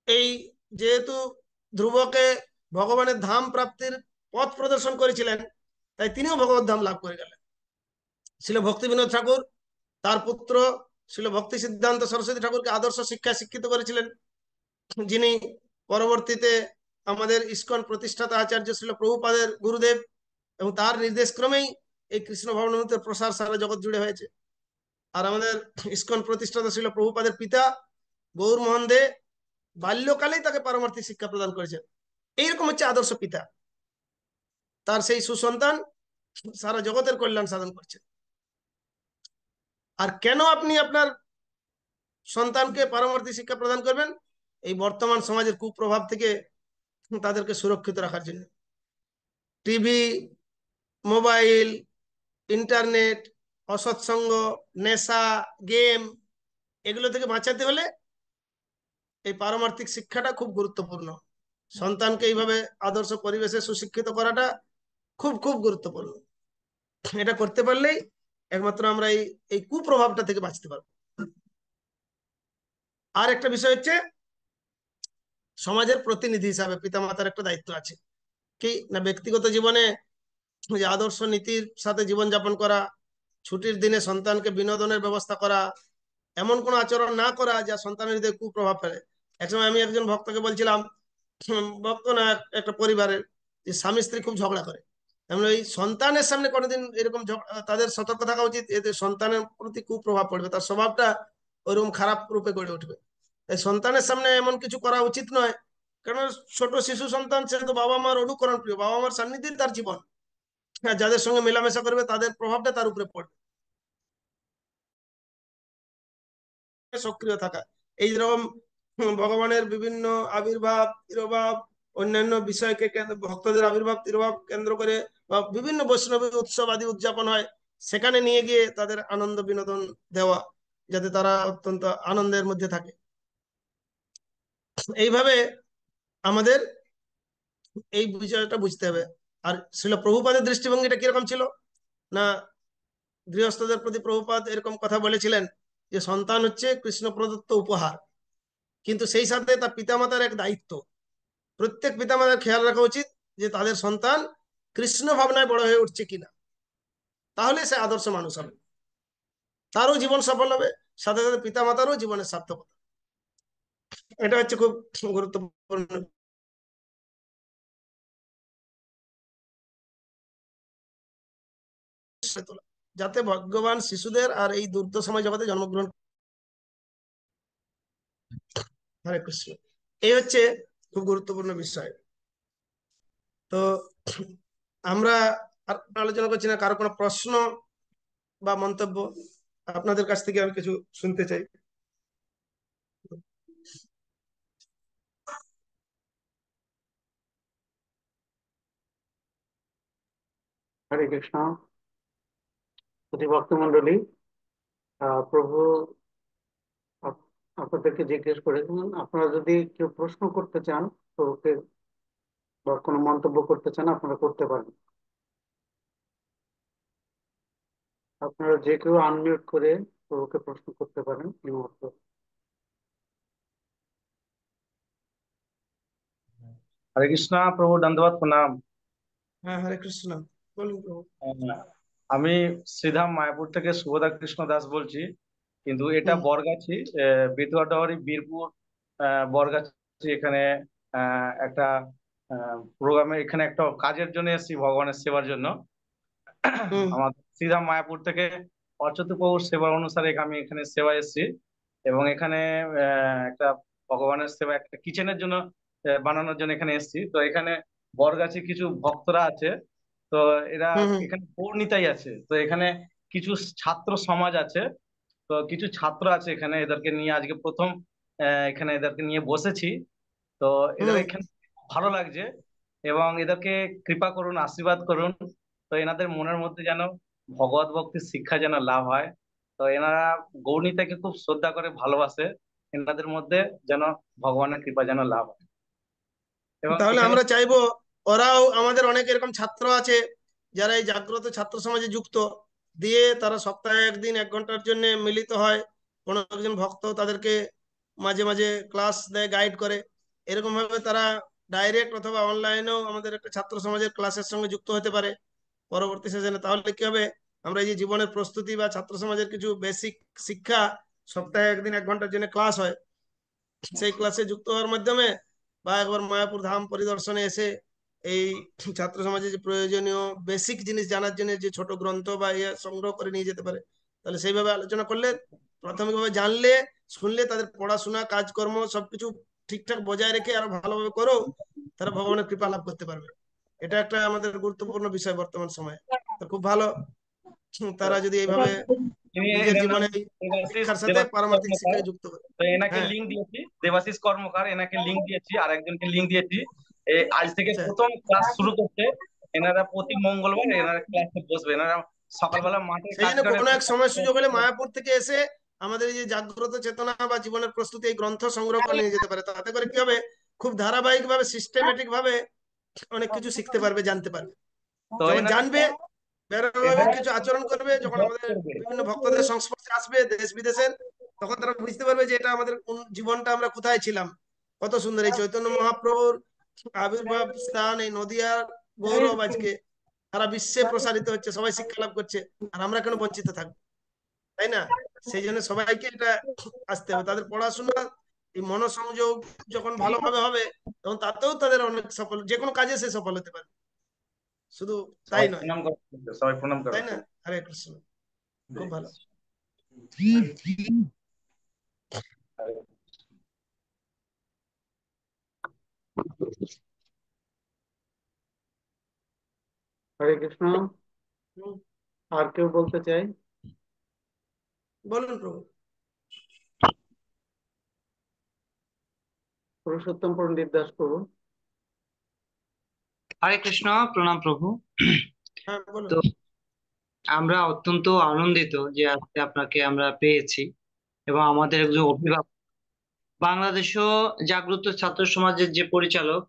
এই, যেহেতু ধ্রুবকে ভগবানের ধাম প্রাপ্তির পথ প্রদর্শন করেছিলেন, তাই তিনিও ভগবত ধাম লাভ করে গেলেন। শিল ভক্তি বিনোদ ঠাকুর তার পুত্র শিল ভক্তি সিদ্ধান্ত সরস্বতী ঠাকুরকে আদর্শ শিক্ষায় শিক্ষিত করেছিলেন, যিনি পরবর্তীতে আমাদের ইসকন প্রতিষ্ঠাতা আচার্য শিল প্রভুপাদের গুরুদেব, এবং তার নির্দেশ ক্রমেই এই কৃষ্ণ ভাবনামৃতের প্রসার সারা জগৎ জুড়ে হয়েছে। আর আমাদের ইসকন প্রতিষ্ঠাতা শিল প্রভুপাদের পিতা গৌরমোহন দে বাল্যকালেই তাকে পারমার্থিক শিক্ষা প্রদান করেছেন। এইরকম হচ্ছে আদর্শ পিতা, তার সেই সুসন্তান সারা জগতের কল্যাণ সাধন করছে। আর কেন আপনি আপনার সন্তানকে পারমার্থিক শিক্ষা প্রদান করবেন? এই বর্তমান সমাজের কুপ্রভাব থেকে তাদেরকে সুরক্ষিত রাখার জন্য। টিভি, মোবাইল, ইন্টারনেট, অসৎসঙ্গ, নেশা, গেম, এগুলো থেকে বাঁচাতে হলে এই পারমার্থিক শিক্ষাটা খুব গুরুত্বপূর্ণ। সন্তানকে এইভাবে আদর্শ পরিবেশে সুশিক্ষিত করাটা খুব খুব গুরুত্বপূর্ণ। এটা করতে পারলেই একমাত্র আমরা এই কুপ্রভাবটা থেকে বাঁচতে পারবো। আর একটা বিষয় হচ্ছে, সমাজের প্রতিনিধি হিসাবে পিতামাতার একটা দায়িত্ব আছে কি না, ব্যক্তিগত জীবনে যে আদর্শ নীতির সাথে জীবনযাপন করা, ছুটির দিনে সন্তানকে বিনোদনের ব্যবস্থা করা, এমন কোনো আচরণ না করা যা সন্তানের হৃদয়ে কুপ্রভাব ফেলে। একসময় আমি একজন ভক্তকে বলছিলাম, ভক্ত না একটা পরিবারের, যে স্বামী স্ত্রী খুব ঝগড়া করে, এমন ওই সন্তানের সামনে কোনোদিন এরকম তাদের সতর্ক থাকা উচিত, এতে সন্তানের প্রতি কুপ্রভাব পড়বে, তার স্বভাবটা ওইরকম খারাপ রূপে গড়ে উঠবে। তাই সন্তানের সামনে এমন কিছু করা উচিত নয়, কারণ ছোট শিশু সন্তান, সে তো বাবা মার অনুকরণ প্রিয়, বাবা মার সান্নিধ্যেই তার জীবন। হ্যাঁ, যাদের সঙ্গে মেলামেশা করবে তাদের প্রভাবটা তার উপরে পড়বে। সক্রিয় থাকা, এই যেরকম ভগবানের বিভিন্ন আবির্ভাব তিরোভাব, অন্যান্য বিষয়কে ভক্তদের আবির্ভাব তিরোভাব কেন্দ্র করে বা বিভিন্ন বৈষ্ণবী উৎসব আদি উদযাপন হয়, সেখানে নিয়ে গিয়ে তাদের আনন্দ বিনোদন দেওয়া, যাতে তারা অত্যন্ত আনন্দের মধ্যে থাকে। এইভাবে আমাদের এই বিষয়টা বুঝতে হবে। আর ছিল প্রভুপাদের দৃষ্টিভঙ্গিটা কিরকম ছিল না, গৃহস্থদের প্রতি প্রভুপাদ এরকম কথা বলেছিলেন যে সন্তান হচ্ছে কৃষ্ণ প্রদত্ত উপহার, কিন্তু সেই সাথে তার পিতামাতার এক দায়িত্ব। প্রত্যেক পিতামাতার খেয়াল রাখা উচিত যে তাদের সন্তান কৃষ্ণ ভাবনায় বড় হয়ে উঠছে কিনা, তাহলে সে আদর্শ মানুষ হবে, তারও জীবন সফল হবে, সাথে সাথে পিতামাতারও জীবনের সার্থকতা। এটা হচ্ছে খুব গুরুত্বপূর্ণ, যাতে ভাগ্যবান শিশুদের আর এই দুর্দশাময় জগতে জন্মগ্রহণ। হরে কৃষ্ণ। এই হচ্ছে খুব গুরুত্বপূর্ণ বিষয়। তো আমরা আর আলোচনা করছি না, কারো কোনো প্রশ্ন বা মন্তব্য আপনাদের কাছ থেকে আমি কিছু শুনতে চাই। হরে কৃষ্ণ। ভক্ত মন্ডলী, প্রভু আপনাদেরকে জিজ্ঞেস করেছিলেন, আপনারা যদি কেউ প্রশ্ন করতে চান প্রভুকে বা কোনো মন্তব্য করতে চান আপনারা করতে পারেন। আপনারা যে কেউ আনমিউট করে প্রভুকে প্রশ্ন করতে পারেন এই মুহূর্তে। हरे कृष्णा प्रभु दंडवत प्रणाम। হ্যাঁ, হরে কৃষ্ণ, বলুন প্রভু। আমি শ্রীধাম মায়াপুর থেকে শুভদা কৃষ্ণ দাস বলছি, কিন্তু এটা হুম, বরগাছি, বেতুয়াডাহরি বীরপুর, বরগাছি। এখানে একটা প্রোগ্রামে, এখানে একটা কাজের জন্য এসেছি, ভগবানের সেবার জন্য। হুম, আমার শ্রীধাম মায়াপুর থেকে অচ্যুত প্রভুর সেবা অনুসারে আমি এখানে সেবা এসেছি, এবং এখানে একটা ভগবানের সেবা, একটা কিচেনের জন্য বানানোর জন্য এখানে এসেছি। তো এখানে বরগাছি কিছু ভক্তরা আছে, তো এরা হুম, হুম, এখানে পৌরনিতাই আছে, তো এখানে কিছু ছাত্র সমাজ আছে, তো কিছু ছাত্র আছে এখানে, এদেরকে নিয়ে আজকে প্রথম এখানে এদেরকে নিয়ে বসেছি। তো এদের হুম। এখানে ভালো লাগছে, এবং এদেরকে কৃপা করুন, আশীর্বাদ করুন। তো এনাদের মনের মধ্যে যেন ভগবত ভক্তির শিক্ষা যেন লাভ হয়। তো এনারা গৌরনীতাকে খুব শ্রদ্ধা করে ভালোবাসে, এনাদের মধ্যে যেন ভগবানের কৃপা যেন লাভ হয়। এবং তাহলে এখানে আমরা চাইবো ওরাও, আমাদের অনেক এরকম ছাত্র আছে যারা এই জাগ্রত ছাত্র সমাজে যুক্ত, দিয়ে তারা সপ্তাহে একদিন 1 ঘন্টার জন্য মিলিত হয়, কোনো একজন ভক্ত তাদেরকে মাঝে মাঝে ক্লাস দেয়, গাইড করে, এরকম ভাবে তারা ডাইরেক্ট অথবা অনলাইনেও আমাদের একটা ছাত্র সমাজের ক্লাসের সঙ্গে যুক্ত হতে পারে পরবর্তী সেশনে। তাহলে কি হবে, আমরা এই যে জীবনের প্রস্তুতি বা ছাত্র সমাজের কিছু বেসিক শিক্ষা, সপ্তাহে একদিন 1 ঘন্টার জন্য ক্লাস হয়, সেই ক্লাসে যুক্ত হওয়ার মাধ্যমে বা একবার মায়াপুর ধাম পরিদর্শনে এসে এই ছাত্র সমাজে যে প্রয়োজনীয় বেসিক জিনিস জানার জন্য যে ছোট গ্রন্থ বা ইয়ে সংগ্রহ করে নিয়ে যেতে পারে। তাহলে সেইভাবে আলোচনা করলে, প্রাথমিকভাবে জানলে, শুনলে, তাদের পড়াশোনা কাজকর্ম সবকিছু ঠিকঠাক বজায় রেখে আরো ভালোভাবে করো, তারা ভগবানের কৃপা লাভ করতে পারবে। এটা একটা আমাদের গুরুত্বপূর্ণ বিষয় বর্তমান সময়ে। তো খুব ভালো, তারা যদি এইভাবে নিজের এনার নাম জীবনে এই দেবাশিস শিক্ষার সাথে দেবাশিস পারমার্থিক কর্মকার। শিক্ষাকে যুক্ত করে। তো এনাকে হ্যাঁ, লিঙ্ক দিয়েছি, দেবাশিস কর্মকার, এনাকে লিঙ্ক দিয়েছি, আর একজনকে লিঙ্ক দিয়েছি। আজ থেকে আচ্ছা। প্রথম ক্লাস শুরু করছে। এনারা প্রতি মঙ্গলবার এনারা ক্লাসে বসবে। এনারা সকালবেলা মাঠে সেই কাজ জন্য করে। কোনো এক সময় সুযোগ হলে মায়াপুর থেকে এসে আমাদের এই যে জাগ্রত চেতনা বা জীবনের প্রস্তুতি এই গ্রন্থ সংগ্রহ করে নিয়ে যেতে পারে। তাতে করে কি হবে, খুব ধারাবাহিক ভাবে, সিস্টেমেটিক ভাবে অনেক কিছু শিখতে পারবে, জানতে পারবে। তো যখন এনারা জানবে, বেরোবে, এনারা কিছু আচরণ করবে, যখন জব আমাদের করবে। বিভিন্ন ভক্তদের সংস্পর্শে আসবে দেশ বিদেশের, তখন তারা বুঝতে পারবে যে এটা আমাদের কোন জীবনটা, আমরা কোথায় ছিলাম। কত সুন্দর এই চৈতন্য মহাপ্রভুর আবির্ভাব স্থান, এই নদিয়ার গৌরব আজকে সারা বিশ্বে প্রসারিত হচ্ছে, সবাই শিক্ষা লাভ করছে, আর আমরা কেন বঞ্চিত থাকবো, তাই না? সেই জন্য সবাইকে এটা আসতে হবে। তাদের পড়াশোনা, এই মনোসংযোগ যখন ভালোভাবে হবে, তখন তাতেও তাদের অনেক সফল, যে কোনো কাজে সে সফল হতে পারে। শুধু তাই সবাই নয়, প্রণাম করো, সবাই প্রণাম করো। তাই না? হরে কৃষ্ণ। খুব ভালো। হরে কৃষ্ণ। হুম, আর কেউ বলতে চাই? বলুন প্রভু। পুরুষোত্তম পণ্ডিত দাস প্রভু। হরে কৃষ্ণ, প্রণাম প্রভু। হ্যাঁ, বলুন। তো আমরা অত্যন্ত আনন্দিত যে আজকে আপনাকে আমরা পেয়েছি, এবং আমাদের একজন অভিভাবক, বাংলাদেশও জাগ্রত ছাত্র সমাজের যে পরিচালক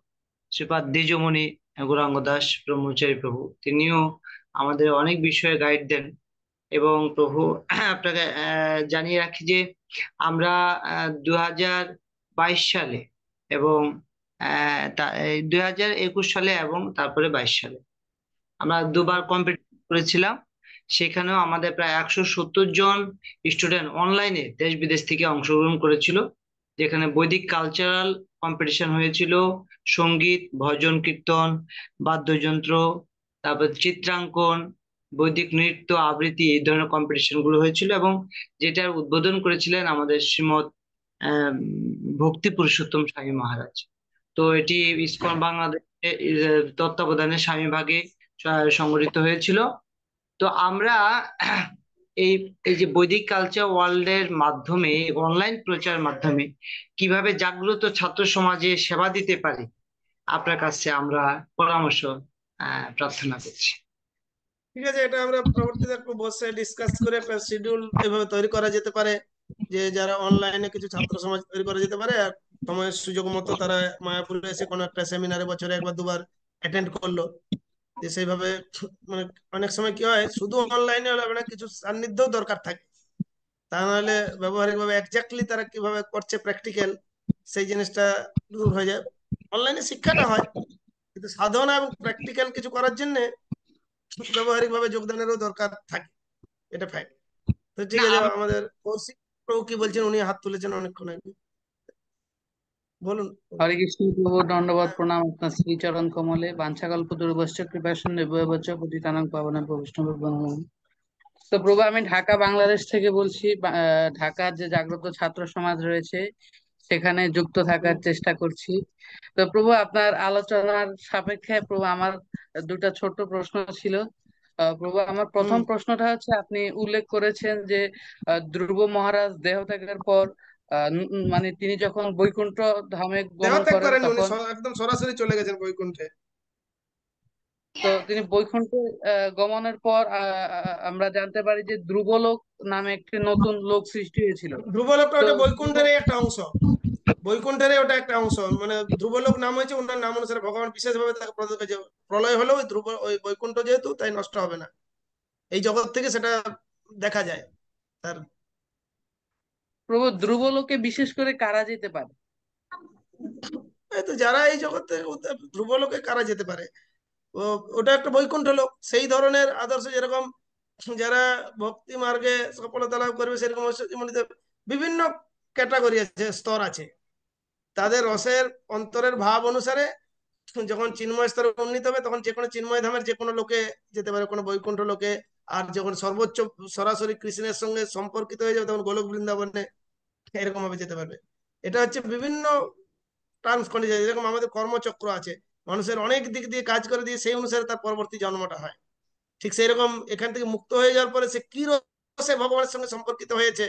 শ্রীপাদ দ্বিজমণি গৌরাঙ্গ দাস ব্রহ্মচারী প্রভু, তিনিও আমাদের অনেক বিষয়ে গাইড দেন। এবং প্রভু, আপনাকে জানিয়ে রাখি যে আমরা 2022 সালে এবং 2021 সালে এবং তারপরে 22 সালে আমরা দুবার কম্পিটিশন করেছিলাম। সেখানেও আমাদের প্রায় 170 জন স্টুডেন্ট অনলাইনে দেশ বিদেশ থেকে অংশগ্রহণ করেছিল, যেখানে বৈদিক কালচারাল কম্পিটিশন হয়েছিল, সঙ্গীত, ভজন কীর্তন, বাদ্যযন্ত্র, তারপর চিত্রাঙ্কন, বৈদিক নৃত্য, আবৃত্তি, এই ধরনের কম্পিটিশন গুলো হয়েছিল। এবং যেটার উদ্বোধন করেছিলেন আমাদের শ্রীমৎ আহ ভক্তি পুরুষোত্তম স্বামী মহারাজ। তো এটি ইসকন বাংলাদেশে তত্ত্বাবধানে স্বামীভাগে সংগঠিত হয়েছিল। তো আমরা এই এই যে বৈদিক কালচার ওয়ার্ল্ডের মাধ্যমে, অনলাইন প্রচার মাধ্যমে কিভাবে জাগ্রত ছাত্র সমাজে সেবা দিতে পারি, আপনার কাছে আমরা পরামর্শ প্রার্থনা করছি। ঠিক আছে, এটা আমরা পরবর্তীতে একটু বসে ডিসকাস করে একটা শিডিউল এভাবে তৈরি করা যেতে পারে, যে যারা অনলাইনে কিছু ছাত্র সমাজ তৈরি করা যেতে পারে, আর সময়ের সুযোগ মতো তারা মায়াপুরে এসে কোনো একটা সেমিনারে বছরে একবার দুবার অ্যাটেন্ড করলো। যে সেইভাবে, মানে অনেক সময় কি হয়, শুধু অনলাইনে হলে হবে না, কিছু সান্নিধ্যও দরকার থাকে। তা নাহলে ব্যবহারিক ভাবে এক্স্যাক্টলি তারা কিভাবে করছে প্র্যাকটিক্যাল, সেই জিনিসটা দূর হয়ে যায়। অনলাইনে শিক্ষাটা হয়, কিন্তু সাধনা এবং প্র্যাকটিক্যাল কিছু করার জন্য ব্যবহারিক ভাবে যোগদানেরও দরকার থাকে, এটা ফ্যাক্ট। তো ঠিক না, আছে, আমাদের কৌশিক প্রভু কি বলছেন, উনি হাত তুলেছেন অনেকক্ষণ আগে, বলুন। হরে কৃষ্ণ প্রভু, দণ্ডবত হ্যাঁ, প্রণাম আপনার শ্রীচরণ কমলে। বাঞ্ছাকল্প দুর্বশ্য কৃপা সিন্ধু ভয়বচ্চ পতিতানাং পাবনেভ্যো বৈষ্ণবেভ্যো নমঃ। তো প্রভু, আমি ঢাকা বাংলাদেশ থেকে বলছি। ঢাকার যে জাগ্রত ছাত্র সমাজ রয়েছে সেখানে যুক্ত থাকার চেষ্টা করছি। তো প্রভু, আপনার আলোচনার সাপেক্ষে প্রভু আমার দুটা ছোট্ট প্রশ্ন ছিল। প্রভু, আমার প্রথম হুম। প্রশ্নটা হচ্ছে, আপনি উল্লেখ করেছেন যে ধ্রুব মহারাজ দেহ ত্যাগের পর মানে তিনি যখন বৈকুণ্ঠ ধামে গমন দেহত্যাগ করেন করেননি উনি, তখন, একদম সরাসরি চলে গেছেন বৈকুণ্ঠে। তো তিনি বৈকুণ্ঠে গমনের পর আমরা জানতে পারি যে ধ্রুবলোক নামে একটি নতুন লোক সৃষ্টি হয়েছিল। ধ্রুবলোকটা তো ওটা ধ্রুব বৈকুণ্ঠেরই একটা অংশ, বৈকুণ্ঠেরই ওটা একটা অংশ। মানে ধ্রুবলোক নাম হয়েছে ওনার নাম অনুসারে, ভগবান বিশেষভাবে তাকে প্রদত্ত করেছে। প্রলয় হলেও ওই ধ্রুব, ওই বৈকুণ্ঠ যেহেতু, তাই নষ্ট হবে না, এই জগৎ থেকে সেটা দেখা যায় তার। প্রভু, ধ্রুবলোকে বিশেষ করে কারা যেতে পারে? তো যারা এই জগতে ধ্রুবলোকে কারা যেতে পারে, ওটা একটা বৈকুণ্ঠ লোক। সেই ধরনের আদর্শ যেরকম যারা ভক্তি মার্গে সফলতা লাভ করবে, সেরকম ঐশ্বর্যমণ্ডিত বিভিন্ন ক্যাটাগরি আছে, স্তর আছে। তাদের রসের অন্তরের ভাব অনুসারে যখন চিন্ময় স্তরে উন্নীত হবে, তখন যে কোনো চিন্ময় ধামের যে কোনো লোকে যেতে পারে, কোনো বৈকুণ্ঠ লোকে। আর যখন সর্বোচ্চ সরাসরি কৃষ্ণের সঙ্গে সম্পর্কিত হয়ে যাবে, তখন গোলক বৃন্দাবনে এরকম ভাবে যেতে পারবে। এটা হচ্ছে বিভিন্ন টার্মস কন্ডিশন। যেরকম আমাদের কর্মচক্র আছে, মানুষের অনেক দিক দিয়ে কাজ করে দিয়ে সেই অনুসারে তার পরবর্তী জন্মটা হয়। ঠিক সেই রকম এখান থেকে মুক্ত হয়ে যাওয়ার পরে সে কি রসে ভগবানের সঙ্গে সম্পর্কিত হয়েছে,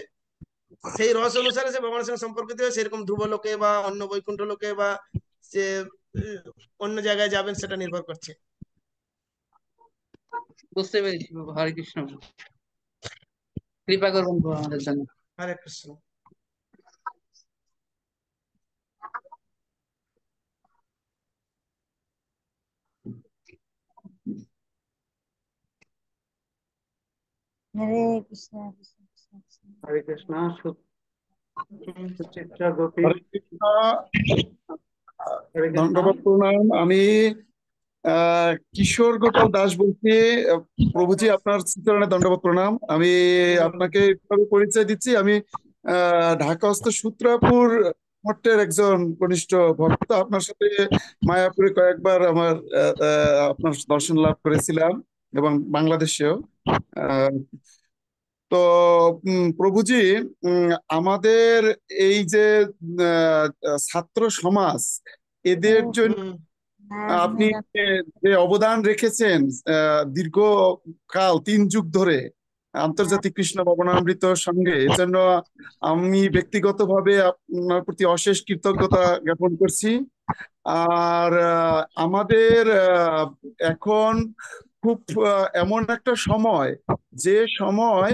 সেই রস অনুসারে সে ভগবানের সঙ্গে সম্পর্কিত হয়ে সেরকম ধ্রুব লোকে বা অন্য বৈকুণ্ঠ লোকে বা সে অন্য জায়গায় যাবেন, সেটা নির্ভর করছে। বুঝতে পেরেছি প্রভু। হরে কৃষ্ণ, কৃপা করবেন প্রভু আমাদের জন্য। হরে কৃষ্ণ। হরে কৃষ্ণ কৃষ্ণ কৃষ্ণ কৃষ্ণ। হরে কৃষ্ণ। সুচিত্রা গোপী। হরে কৃষ্ণ। হরে কৃষ্ণ। ধন্যবাদ, প্রণাম। আমি কিশোর গোপাল দাস বলছি। প্রভুজি, আপনার চরণে দণ্ডবত প্রণাম। আমি আপনাকে এইভাবে পরিচয় দিচ্ছি, আমি ঢাকাস্থ সূত্রাপুর মঠের একজন কনিষ্ঠ ভক্ত। আপনার সাথে মায়াপুরে কয়েকবার আমার আপনার দর্শন লাভ করেছিলাম, এবং বাংলাদেশেও। তো প্রভুজি, আমাদের এই যে ছাত্র সমাজ, এদের জন্য আপনি যে অবদান রেখেছেন দীর্ঘকাল 3 যুগ ধরে আন্তর্জাতিক কৃষ্ণ ভবনামৃতর সঙ্গে, এজন্য আমি ব্যক্তিগতভাবে আপনার প্রতি অশেষ কৃতজ্ঞতা জ্ঞাপন করছি। আর আমাদের এখন খুব এমন একটা সময়, যে সময়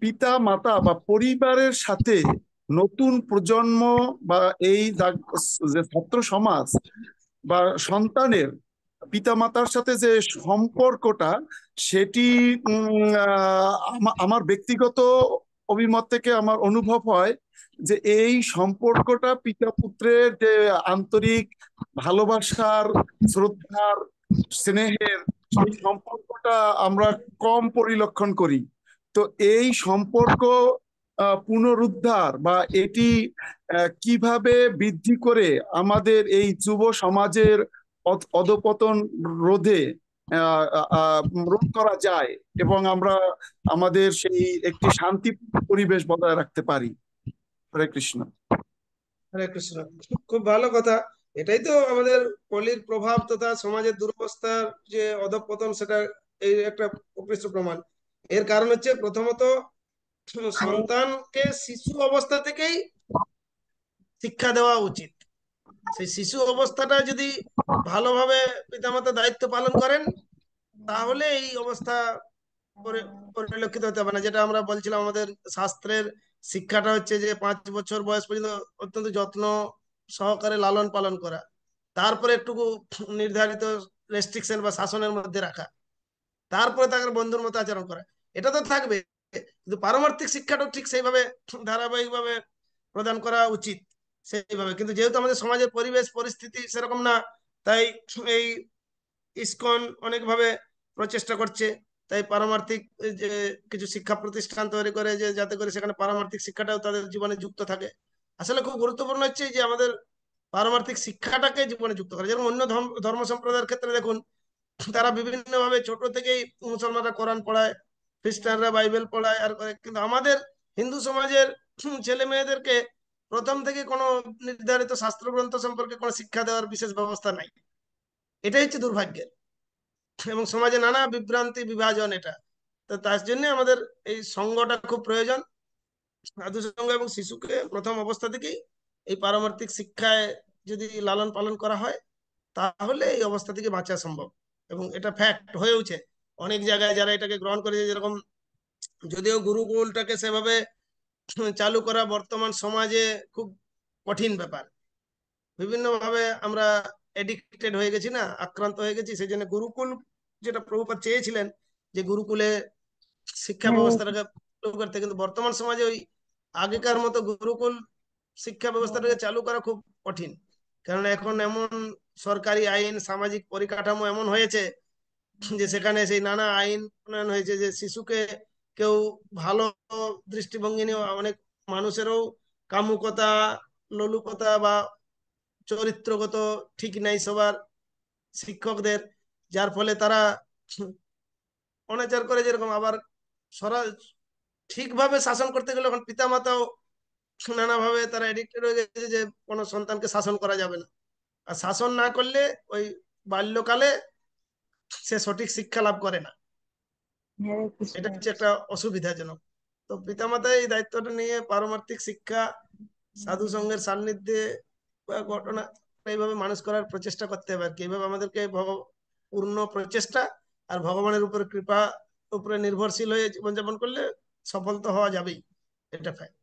পিতা মাতা বা পরিবারের সাথে নতুন প্রজন্ম বা এই যে ছাত্র সমাজ বা সন্তানের পিতামাতার সাথে যে সম্পর্কটা, সেটি আমার ব্যক্তিগত অভিমত থেকে আমার অনুভব হয় যে এই সম্পর্কটা পিতা পুত্রের যে আন্তরিক ভালোবাসার, শ্রদ্ধার, স্নেহের, সেই সম্পর্কটা আমরা কম পরিলক্ষণ করি। তো এই সম্পর্ক পুনরুদ্ধার বা এটি কিভাবে বৃদ্ধি করে আমাদের এই যুব সমাজের অধঃপতন রোধে রোধ করা যায়, এবং আমরা আমাদের সেই একটি শান্তি পরিবেশ বজায় রাখতে পারি। হরে কৃষ্ণ। হরে কৃষ্ণ। খুব ভালো কথা। এটাই তো আমাদের কলির প্রভাব তথা সমাজের দুরবস্থার যে অধঃপতন, সেটা এই একটা প্রকৃষ্ট প্রমাণ। এর কারণ হচ্ছে প্রথমত সন্তানকে শিশু অবস্থা থেকেই শিক্ষা দেওয়া উচিত। সেই শিশু অবস্থাটা যদি ভালোভাবে পিতামাতা দায়িত্ব পালন করেন, তাহলে এই অবস্থা পরিলক্ষিত হতে হবে না। যেটা আমরা বলছিলাম, আমাদের শাস্ত্রের শিক্ষাটা হচ্ছে যে 5 বছর বয়স পর্যন্ত অত্যন্ত যত্ন সহকারে লালন পালন করা, তারপরে একটুকু নির্ধারিত রেস্ট্রিকশন বা শাসনের মধ্যে রাখা, তারপরে তাকে বন্ধুর মতো আচরণ করা। এটা তো থাকবে, কিন্তু পারমার্থিক শিক্ষাটাও ঠিক সেইভাবে ধারাবাহিকভাবে প্রদান করা উচিত সেইভাবে। কিন্তু যেহেতু আমাদের সমাজের পরিবেশ পরিস্থিতি সেরকম না, তাই এই ইসকন অনেকভাবে প্রচেষ্টা করছে। তাই পারমার্থিক যে কিছু শিক্ষা প্রতিষ্ঠান তৈরি করে, যে যাতে করে সেখানে পারমার্থিক শিক্ষাটাও তাদের জীবনে যুক্ত থাকে। আসলে খুব গুরুত্বপূর্ণ হচ্ছে যে আমাদের পারমার্থিক শিক্ষাটাকে জীবনে যুক্ত করে। যেমন অন্য ধর্ম সম্প্রদায়ের ক্ষেত্রে দেখুন, তারা বিভিন্ন ভাবে ছোট থেকেই, মুসলমানরা কোরআন পড়ায়, খ্রিস্টানরা বাইবেল পড়ায় আর করে, কিন্তু আমাদের হিন্দু সমাজের ছেলে মেয়েদেরকে প্রথম থেকে কোনো নির্ধারিত শাস্ত্রগ্রন্থ সম্পর্কে কোনো শিক্ষা দেওয়ার বিশেষ ব্যবস্থা নাই। এটাই হচ্ছে দুর্ভাগ্যের, এবং সমাজে নানা বিভ্রান্তি বিভাজন এটা। তো তার জন্য আমাদের এই সঙ্গটা খুব প্রয়োজন। সাধু সঙ্গ এবং শিশুকে প্রথম অবস্থা থেকেই এই পারমার্থিক শিক্ষায় যদি লালন পালন করা হয়, তাহলে এই অবস্থা থেকে বাঁচা সম্ভব। এবং এটা ফ্যাক্ট হয়েওছে অনেক জায়গায় যারা এটাকে গ্রহণ করেছে। যেরকম যদিও গুরুকুলটাকে সেভাবে চালু করা বর্তমান সমাজে খুব কঠিন ব্যাপার, বিভিন্ন ভাবে আমরা এডিক্টেড হয়ে গেছি, না আক্রান্ত হয়ে গেছি। সেই জন্য গুরুকুল, যেটা প্রভুপাদ চেয়েছিলেন যে গুরুকুলে শিক্ষা ব্যবস্থাটাকে চালু করতে, কিন্তু বর্তমান সমাজে ওই আগেকার মতো গুরুকুল শিক্ষা ব্যবস্থাটাকে চালু করা খুব কঠিন। কেননা এখন এমন সরকারি আইন, সামাজিক পরিকাঠামো এমন হয়েছে যে সেখানে সেই নানা আইন প্রণয়ন হয়েছে যে শিশুকে কেউ ভালো দৃষ্টিভঙ্গি নিয়ে অনেক মানুষেরও কামুকতা, লোলুপতা বা চরিত্রগত ঠিক নাই সবার শিক্ষকদের, যার ফলে তারা অনাচার করে যেরকম, আবার সরা ঠিকভাবে শাসন করতে গেলে এখন পিতামাতাও নানাভাবে তারা এডিক্টেড হয়ে গেছে যে কোনো সন্তানকে শাসন করা যাবে না, আর শাসন না করলে ওই বাল্যকালে সে সঠিক শিক্ষা লাভ করে না। হরে কৃষ্ণ এটা হরে হচ্ছে কৃষ্ণ। একটা অসুবিধাজনক। তো পিতামাতা এই দায়িত্বটা নিয়ে পারমার্থিক শিক্ষা, সাধু সঙ্গের সান্নিধ্যে বা ঘটনা এইভাবে মানুষ করার প্রচেষ্টা করতে হবে আর কি। এইভাবে আমাদেরকে পূর্ণ প্রচেষ্টা আর ভগবানের উপরে কৃপা উপরে নির্ভরশীল হয়ে জীবনযাপন করলে সফল তো হওয়া যাবেই, এটা ফাইন।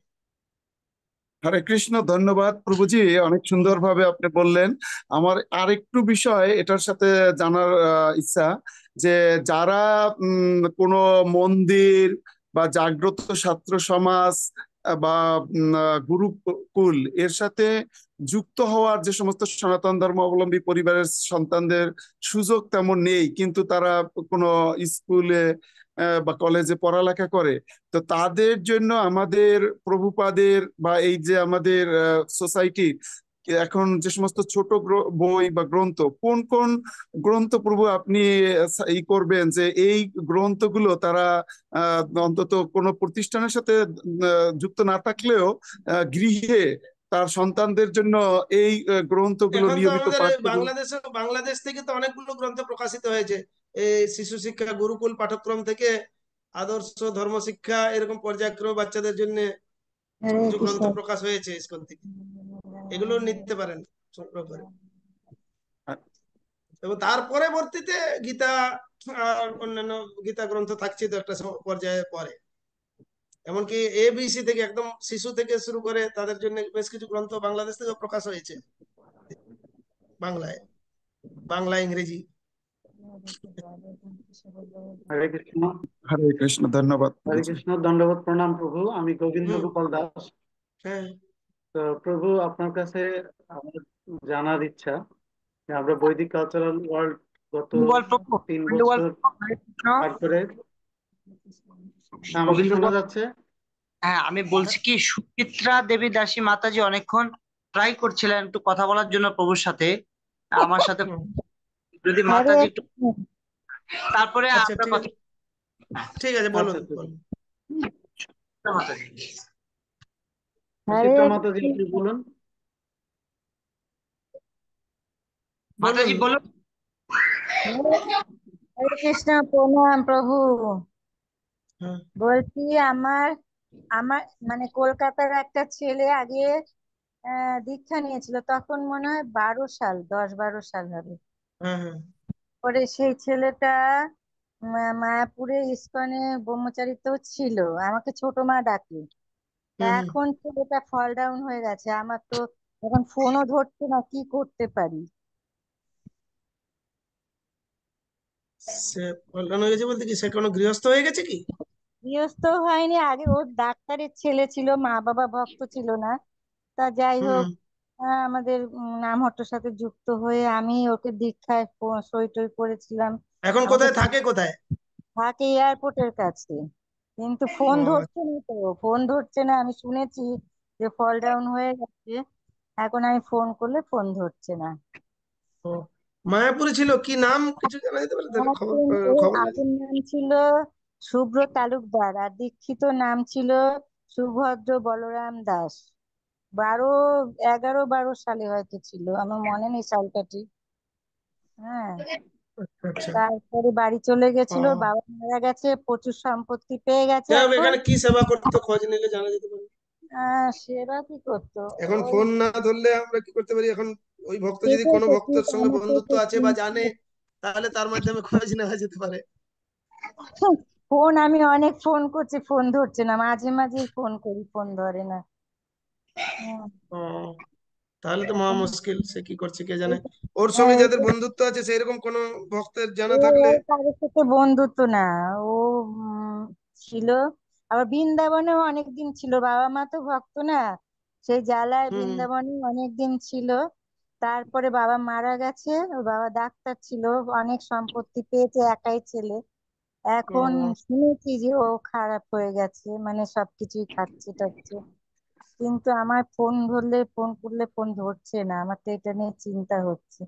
হরে কৃষ্ণ, ধন্যবাদ প্রভুজি, অনেক সুন্দরভাবে আপনি বললেন। আমার আরেকটু বিষয় এটার সাথে জানার ইচ্ছা, যে যারা কোনো মন্দির বা জাগ্রত ছাত্র সমাজ বা গুরুকুল এর সাথে যুক্ত হওয়ার যে সমস্ত সনাতন ধর্মাবলম্বী পরিবারের সন্তানদের সুযোগ তেমন নেই, কিন্তু তারা কোনো স্কুলে বা কলেজে পড়ালেখা করে, তো তাদের জন্য আমাদের প্রভুপাদের বা এই যে আমাদের সোসাইটি এখন যে সমস্ত ছোট বই বা গ্রন্থ, কোন কোন গ্রন্থ প্রভু আপনি ই করবেন যে এই গ্রন্থগুলো তারা অন্তত কোনো প্রতিষ্ঠানের সাথে যুক্ত না থাকলেও গৃহে তার সন্তানদের জন্য এই গ্রন্থগুলো এখন তো নিয়মিত আমাদের পাঠ এই করুন? বাংলাদেশ থেকে তো অনেকগুলো গ্রন্থ প্রকাশিত হয়েছে, এই শিশু শিক্ষা গুরুকুল পাঠ্যক্রম থেকে আদর্শ ধর্ম শিক্ষা এরকম পর্যায়ক্রমে বাচ্চাদের জন্য কিছু হরে কিছু কৃষ্ণ। গ্রন্থ প্রকাশ হয়েছে স্কুল থেকে, এগুলো নিতে পারেন সংগ্রহ করে। এবং তার পরবর্তীতে গীতা আর অন্যান্য গীতা গ্রন্থ থাকছে তো একটা পর্যায়ে পরে, এমনকি এবিসি থেকে একদম শিশু থেকে শুরু করে তাদের জন্য বেশ কিছু গ্রন্থ বাংলাদেশ থেকে প্রকাশ হয়েছে, বাংলায়, বাংলা ইংরেজি। হরে কৃষ্ণ। হরে কৃষ্ণ, ধন্যবাদ হরে প্রভুজি। কৃষ্ণ, দণ্ডবোধ প্রণাম প্রভু। আমি গোবিন্দ হুম। গোপাল দাস। হ্যাঁ। তো প্রভু, আপনার কাছে আমার জানার ইচ্ছা যে আমরা বৈদিক কালচারাল ওয়ার্ল্ড গত গোবিন্দগোপাল প্রভু 3 গোবিন্দগোপাল বছর প্রভু, হরে কৃষ্ণ। পার করে। আমাকে শোনা গোবিন্দগোপাল, যাচ্ছে? হ্যাঁ আমি বলছি কি, সুচিত্রা দেবী দাসী মাতাজি অনেকক্ষণ ট্রাই করছিলেন একটু কথা বলার জন্য প্রভুর সাথে, আমার সাথে। হুম। যদি হরে মাতাজি একটু, কৃষ্ণ। তারপরে আচ্ছা, আমরা ঠিক কথা। আছে, ঠিক আছে, বলুন আচ্ছা ঠিক বলুন। আছে। মাতাজি, হরে সুচিত্রা মাতাজি, আপনি কৃষ্ণ। বলুন। বলুন। মাতাজি বলুন। হরে কৃষ্ণ, প্রণাম প্রভু। হ্যাঁ। বলছি আমার আমার মানে কলকাতার একটা ছেলে আগে দীক্ষা নিয়েছিল, তখন মনে হয় 12 সাল, 10-12 সাল হবে। হ্যাঁ। হ্যাঁ। পরে সেই ছেলেটা মায়াপুরে ইসকনে ব্রহ্মচারীতেও ছিল, আমাকে ছোট মা ডাকে। তা হুম। হুম। এখন ছেলেটা ফল ডাউন হয়ে গেছে, আমার তো এখন ফোনও ধরছে না, কি করতে পারি? সে কল্যাণ হয়ে গেছে বলতে কি, সে কোনো গৃহস্থ হয়ে গেছে কি? গৃহস্থ হয়নি, আগে ওর ডাক্তারের ছেলে ছিল, মা বাবা ভক্ত ছিল না। তা যাই হুম। হোক, আমাদের নামহট্টর সাথে যুক্ত হয়ে আমি ওকে দীক্ষায় সই টই করেছিলাম। এখন আমাকে কোথায় থাকে, কোথায়? থাকে এয়ারপোর্টের কাছে, কিন্তু ফোন ও, ধরছে না, তো ফোন ধরছে না, আমি শুনেছি যে ফল ডাউন হয়ে গেছে। এখন আমি ফোন করলে ফোন ধরছে না। ও, মায়াপুরে ছিল, কি নাম কিছু জানা যেতে পারে তাহলে? খবর ওর খবর নেই। আগের নাম ছিল শুভ্র তালুকদার, আর দীক্ষিত নাম ছিল সুভদ্র বলরাম দাস। 11-12 সালে হয়তো ছিল, আমার মনে নেই সালটা ঠিক। হ্যাঁ। আচ্ছা। তারপরে বাড়ি চলে গেছিল, ওর ও, বাবা মারা গেছে, প্রচুর সম্পত্তি পেয়ে গেছে যাই হোক, এখন। এখানে কি সেবা করতো খোঁজ নিলে জানা যেতে পারে। সেবা কি করতো? এখন ওই ফোন না ধরলে আমরা কি করতে পারি এখন? ওই ভক্ত যদি সেটাই কোনো তো, কি ভক্তের সঙ্গে আমি তো বন্ধুত্ব তো আছে বা জানে, তাহলে তার মাধ্যমে খোঁজ নেওয়া যেতে পারে। ফোন আমি অনেক ফোন করছি, ফোন ধরছে না, মাঝে মাঝেই ফোন করি, ফোন ধরে না। হুম। ও, তাহলে তো মহা মুশকিল, সে কি করছে কে জানে। এটা- ওর সঙ্গে হ্যাঁ, যাদের বন্ধুত্ব আছে সেই রকম কোনো ভক্তের জানা ও থাকলে। ওর কারোর সাথে বন্ধুত্ব না। ও ছিল, আবার বৃন্দাবনেও অনেকদিন ছিল, বাবা মা তো ভক্ত না, সেই জ্বালায় হুম। বৃন্দাবনে অনেকদিন ছিল। তারপরে বাবা মারা গেছে, ওর বাবা ডাক্তার ছিল, অনেক সম্পত্তি পেয়েছে, একাই ছেলে। এখন ও, শুনেছি যে ও খারাপ হয়ে গেছে, মানে সবকিছুই খাচ্ছে টাচ্ছে। কিন্তু আমার ফোন ধরলে, ফোন করলে ফোন ধরছে না, আমার তো এটা নিয়ে চিন্তা হচ্ছে।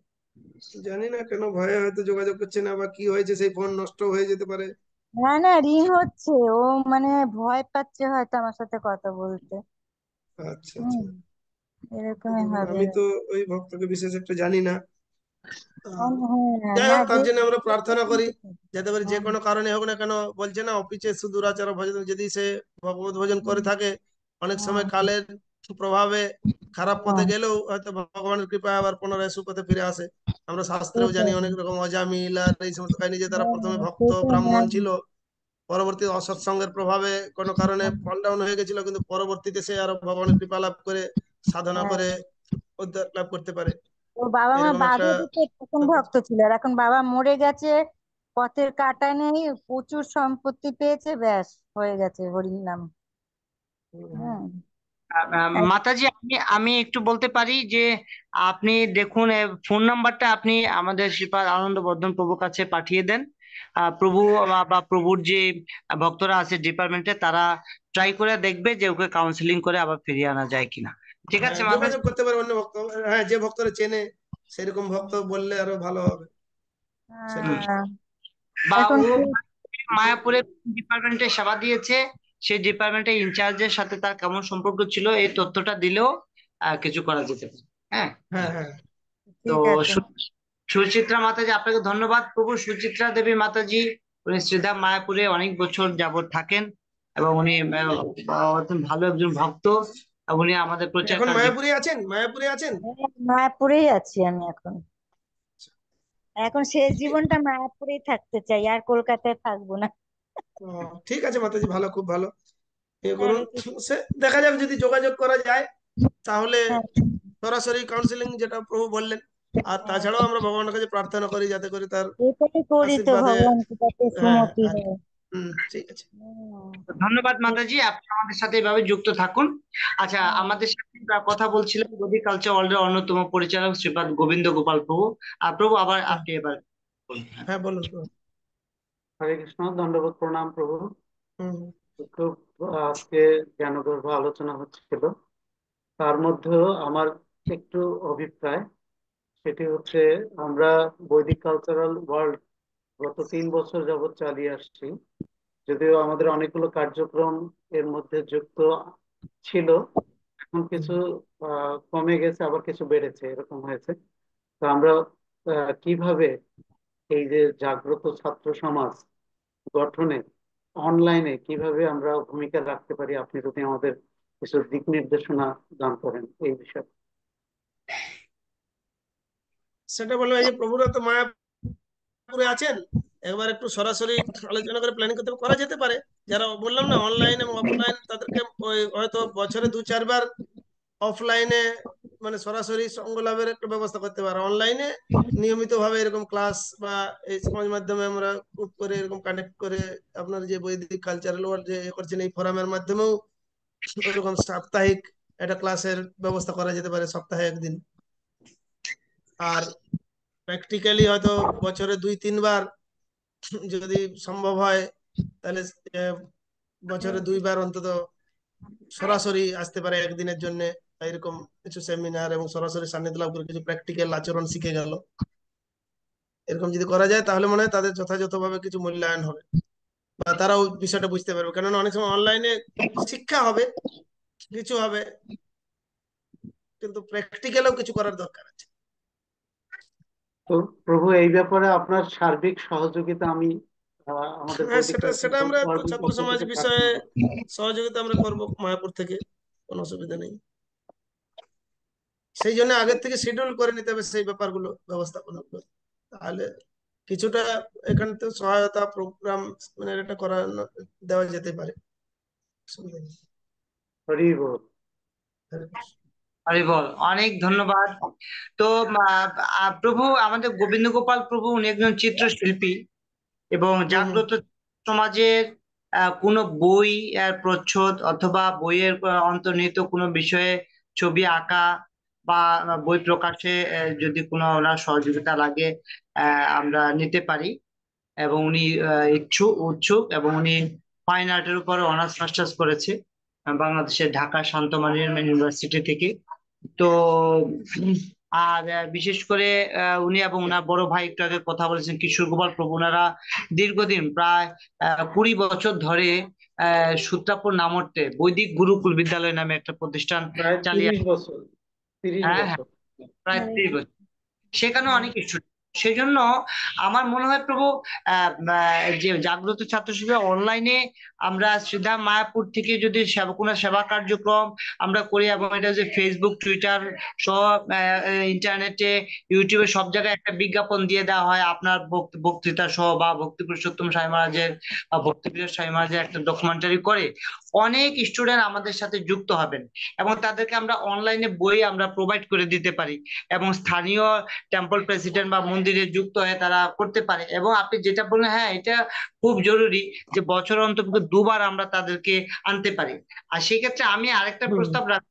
জানি না কেন ভয়ে হয়তো যোগাযোগ করছে না, বা কি হয়েছে, সেই ফোন নষ্ট হয়ে যেতে পারে। না না, রিং হচ্ছে, ও মানে ভয় পাচ্ছে হয়তো আমার সাথে কথা বলতে। আচ্ছা হুম, আচ্ছা। এরকমই হবে। আমি তো ওই ভক্তকে বিশেষ একটা জানি না। আহ, হ্যাঁ, যাই না হোক, তার যে জন্য আমরা প্রার্থনা করি যাতে করে যে হুম, কোনো কারণে হোক না কেন, বলছে না অপিচে সুদূরাচার ভজন, যদি সে ভগবত ভজন করে থাকে, অনেক সময় হুম, কালের প্রভাবে খারাপ পথে হুম, গেলেও হয়তো ভগবানের কৃপায় আবার পুনরায় সুপথে ফিরে আসে। আমরা শাস্ত্রেও জানি সেটাই। অনেক রকম অজামিল আর এই সমস্ত কাহিনী, যে তারা প্রথমে হ্যাঁ, ভক্ত সেটাই ব্রাহ্মণ ম্যাম। ছিল, পরবর্তী অসৎসঙ্গের প্রভাবে কোনো কারণে ফল ডাউন হয়ে গেছিল, কিন্তু পরবর্তীতে সে আরো ভগবানের কৃপা লাভ করে সাধনা হ্যাঁ, করে উদ্ধার লাভ করতে পারে। ওর বাবা মা এরকম একটা বাঘে যেতে তখন ব্যাপার। ভক্ত ছিল, আর এখন বাবা মরে গেছে, পথের কাঁটা নেই, প্রচুর সম্পত্তি পেয়েছে, ব্যাস হয়ে গেছে হরির নাম। হুম। হ্যাঁ, মাতাজি, আমি আমি একটু বলতে পারি যে আপনি দেখুন, ফোন নাম্বারটা আপনি আমাদের শ্রীপাদ আনন্দ বর্ধন প্রভুর কাছে পাঠিয়ে দেন। প্রভু বা প্রভুর যে ভক্তরা আছে ডিপার্টমেন্টে, তারা ট্রাই করে দেখবে যে ওকে কাউন্সিলিং করে আবার ফিরিয়ে আনা যায় কিনা। ঠিক হ্যাঁ, আছে মাতাজি? যোগাযোগ করতে পারে অন্য ভক্ত। হ্যাঁ, যে ভক্তরা চেনে সেরকম ভক্ত বললে আরো ভালো হবে। সেটাই। হ্যাঁ, বা এখন ও মায়াপুরে ডিপার্টমেন্টে সেবা দিয়েছে, সেই ডিপার্টমেন্টের ইনচার্জের সাথে তার কেমন সম্পর্ক ছিল, এই তথ্যটা দিলেও কিছু করা যেতে পারে। হ্যাঁ। হ্যাঁ হ্যাঁ। তো ঠিক আছে। সুচিত্রা মাতাজি, আপনাকে ধন্যবাদ। প্রভু সুচিত্রা দেবী মাতাজি উনি শ্রীধাম মায়াপুরে অনেক বছর যাবত থাকেন, এবং উনি অত্যন্ত ভালো একজন ভক্ত, এবং উনি আমাদের প্রচার এখন কার্যে। মায়াপুরে আছেন? মায়াপুরে আছেন? হ্যাঁ, মায়াপুরেই আছি আমি এখন। এখন শেষ জীবনটা মায়াপুরেই থাকতে চাই, আর কলকাতায় থাকবো না। ও, ঠিক আছে মাতাজি, ভালো, খুব ভালো। এ করুন। হরে কৃষ্ণ। সে দেখা যাক যদি যোগাযোগ করা যায়, তাহলে হ্যাঁ, সরাসরি কাউন্সিলিং যেটা প্রভু বললেন। আর হ্যাঁ, তাছাড়াও আমরা ভগবানের কাছে প্রার্থনা করি যাতে করে তার এটাই করি তো, আশীর্বাদে। ভগবানকে যাতে হ্যাঁ সুমতি আর হয়। ঠিক আছে। হুম, ধন্যবাদ মাতাজি, আপনি আমাদের সাথে এভাবে যুক্ত থাকুন। আচ্ছা, হ্যাঁ, আমাদের সাথে কথা বলছিলেন গদি কালচার ওয়ার্ল্ডের অন্যতম পরিচালক শ্রীপাদ গোবিন্দ গোপাল প্রভু। আর প্রভু, আবার হ্যাঁ আপনি এবার বলুন। হ্যাঁ, বলুন বলুন। হরে কৃষ্ণ, দণ্ডবোধ প্রণাম প্রভু। হুম। খুব আজকে জ্ঞানগর্ভ আলোচনা হচ্ছিল, তার মধ্যেও আমার একটু অভিপ্রায়, সেটি হচ্ছে আমরা বৈদিক কালচারাল ওয়ার্ল্ড গত 3 বছর যাবৎ চালিয়ে আসছি। যদিও আমাদের অনেকগুলো কার্যক্রম এর মধ্যে যুক্ত ছিল, এখন কিছু কমে গেছে, আবার কিছু বেড়েছে, এরকম হয়েছে। তো আমরা কিভাবে এই যে জাগ্রত ছাত্র সমাজ গঠনে অনলাইনে কিভাবে আমরা ভূমিকা রাখতে পারি, আপনি যদি আমাদের কিছু দিক নির্দেশনা দান করেন এই বিষয়ে। সেটা বললাম, এই যে প্রভুরা তো মায়াপুরে আছেন, একবার একটু সরাসরি আলোচনা করে প্ল্যানিং করতে করা যেতে পারে। যারা বললাম না অনলাইন এবং অফলাইন, তাদেরকে ওই হয়তো বছরে 2-4 বার অফলাইনে, মানে সরাসরি সঙ্গ লাভের একটা ব্যবস্থা করতে পারে। অনলাইনে নিয়মিত ভাবে এরকম ক্লাস বা এই সমাজ মাধ্যমে আমরা গ্রুপ করে এরকম কানেক্ট করে, আপনার যে বৈদিক কালচারাল ওয়ার্ল্ড যে করছেন এই ফোরামের মাধ্যমেও ওইরকম সাপ্তাহিক একটা ক্লাসের ব্যবস্থা করা যেতে পারে, সপ্তাহে একদিন। আর প্র্যাকটিক্যালি হয়তো বছরে 2-3 বার যদি সম্ভব হয়, তাহলে বছরে 2 বার অন্তত সরাসরি আসতে পারে একদিনের জন্য। এরকম কিছু সেমিনার এবং সরাসরি সান্নিধ্য লাভ করে কিছু প্র্যাকটিক্যাল আচরণ শিখে গেল, এরকম যদি করা যায় তাহলে মনে হয় তাদের যথাযথভাবে কিছু মূল্যায়ন হবে, বা তারাও বিষয়টা বুঝতে পারবে। কেননা অনেক সময় অনলাইনে শিক্ষা হবে, কিছু হবে, কিন্তু প্র্যাকটিক্যালও কিছু করার দরকার আছে। তো প্রভু, এই ব্যাপারে আপনার সার্বিক সহযোগিতা আমি আমাদের হ্যাঁ, বৈদিক সেটা সেটা কালচারাল আমরা তো ওয়ার্ল্ডের ছাত্র পক্ষ সমাজ থেকে বিষয়ে প্রার্থনা করছি। সহযোগিতা আমরা করব মায়াপুর থেকে, কোনো অসুবিধা নেই। সেই জন্য আগের থেকে শিডিউল করে নিতে হবে সেই ব্যাপারগুলো, ব্যবস্থাপনা গুলো। তাহলে কিছুটা এখান থেকে সহায়তা প্রোগ্রাম মানে এটা দেওয়া যেতে পারে, অসুবিধা নেই। হরি বল। হরে কৃষ্ণ। হরি বল, অনেক ধন্যবাদ। তো প্রভু, আমাদের গোবিন্দ গোপাল প্রভু উনি একজন চিত্রশিল্পী, এবং হুম হুম। জাগ্রত সমাজের কোনো বই প্রচ্ছদ অথবা বইয়ের অন্তর্নিহিত কোনো বিষয়ে ছবি আঁকা বা বই প্রকাশে যদি কোনো ওনার সহযোগিতা লাগে আমরা নিতে পারি। এবং উনি উৎসুক এবং উনি ফাইন আর্টের উপর অনার্স মাস্টার্স করেছে বাংলাদেশের ঢাকা শান্ত মানিয়ারম্যান ইউনিভার্সিটি থেকে। তো আর বিশেষ করে উনি এবং ওনার বড় ভাই একটু আগে কথা বলেছেন কিশোর গোপাল প্রভু, ওনারা দীর্ঘদিন প্রায় 20 বছর ধরে সূত্রাপুর নামর্তে বৈদিক গুরুকুল বিদ্যালয় নামে একটা প্রতিষ্ঠান প্রায় চালিয়ে 30 বছর 30 হ্যাঁ হ্যাঁ বছর প্রায় 30 বছর, সেখানে অনেক স্টুডেন্ট। সেজন্য আমার মনে হয় প্রভু যে জাগ্রত ছাত্র শিবির অনলাইনে আমরা শ্রীধা মায়াপুর থেকে যদি কোনো সেবা কার্যক্রম আমরা করি, এবং এটা যে ফেসবুক টুইটার সব ইন্টারনেটে ইউটিউবে সব জায়গায় একটা বিজ্ঞাপন দিয়ে দেওয়া হয় আপনার বক্তৃতা সহ, বা ভক্তি পুরুষোত্তম সাই মহারাজের বা ভক্তিপ্রিয় সাই মহারাজের একটা ডকুমেন্টারি করে অনেক স্টুডেন্ট আমাদের সাথে যুক্ত হবেন, এবং তাদেরকে আমরা অনলাইনে বই আমরা প্রোভাইড করে দিতে পারি, এবং স্থানীয় টেম্পল প্রেসিডেন্ট বা মন্দিরে যুক্ত হয়ে তারা করতে পারে। এবং আপনি যেটা বললেন, হ্যাঁ এটা খুব জরুরি যে বছর অন্তত 2বার আমরা তাদেরকে আনতে পারি। আর সেক্ষেত্রে আমি আরেকটা প্রস্তাব রাখি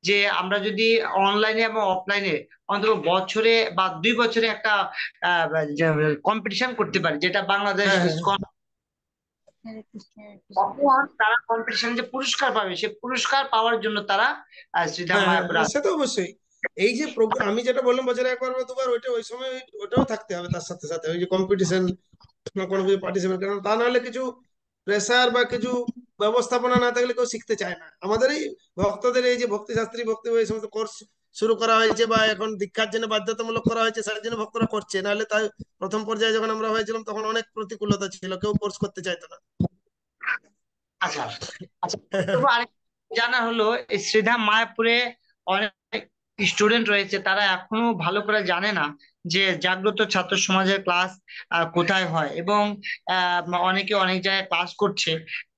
যে আমরা যদি অনলাইনে এবং অফলাইনে অন্তত বছরে বা 2 বছরে একটা কম্পিটিশন করতে পারি, যেটা বাংলাদেশ ইসকন তারা কম্পিটিশন যে পুরস্কার পাবে, সে পুরস্কার পাওয়ার জন্য তারা শ্রীধাম মায়াপুর সে তো অবশ্যই। এই যে আমি যেটা বললাম বছরে 1বার বা 2বার, ওইটা ওই সময় ওটাও থাকতে হবে তার সাথে সাথে, ওই যে কম্পিটিশন কোনো কিছু পার্টিসিপেট করেন, তা নাহলে কিছু প্রেসার বা কিছু ব্যবস্থাপনা না থাকলে কেউ শিখতে চায় না। আমাদের এই ভক্তদের এই যে ভক্তি শাস্ত্রী ভক্তি এই সমস্ত কোর্স শুরু করা হয়েছে বা এখন দীক্ষার জন্য বাধ্যতামূলক করা হয়েছে, তার জন্য ভক্তরা করছে, নাহলে তাই প্রথম পর্যায়ে যখন আমরা হয়েছিলাম তখন অনেক প্রতিকূলতা ছিল, কেউ কোর্স করতে চাইতো না। আচ্ছা আচ্ছা, তবু আরেক জানা হলো এই শ্রীধাম মায়াপুরে অনেক স্টুডেন্ট রয়েছে, তারা এখনো ভালো করে জানে না যে জাগ্রত ছাত্র সমাজের ক্লাস কোথায় হয়, এবং অনেকে অনেক জায়গায় ক্লাস করছে।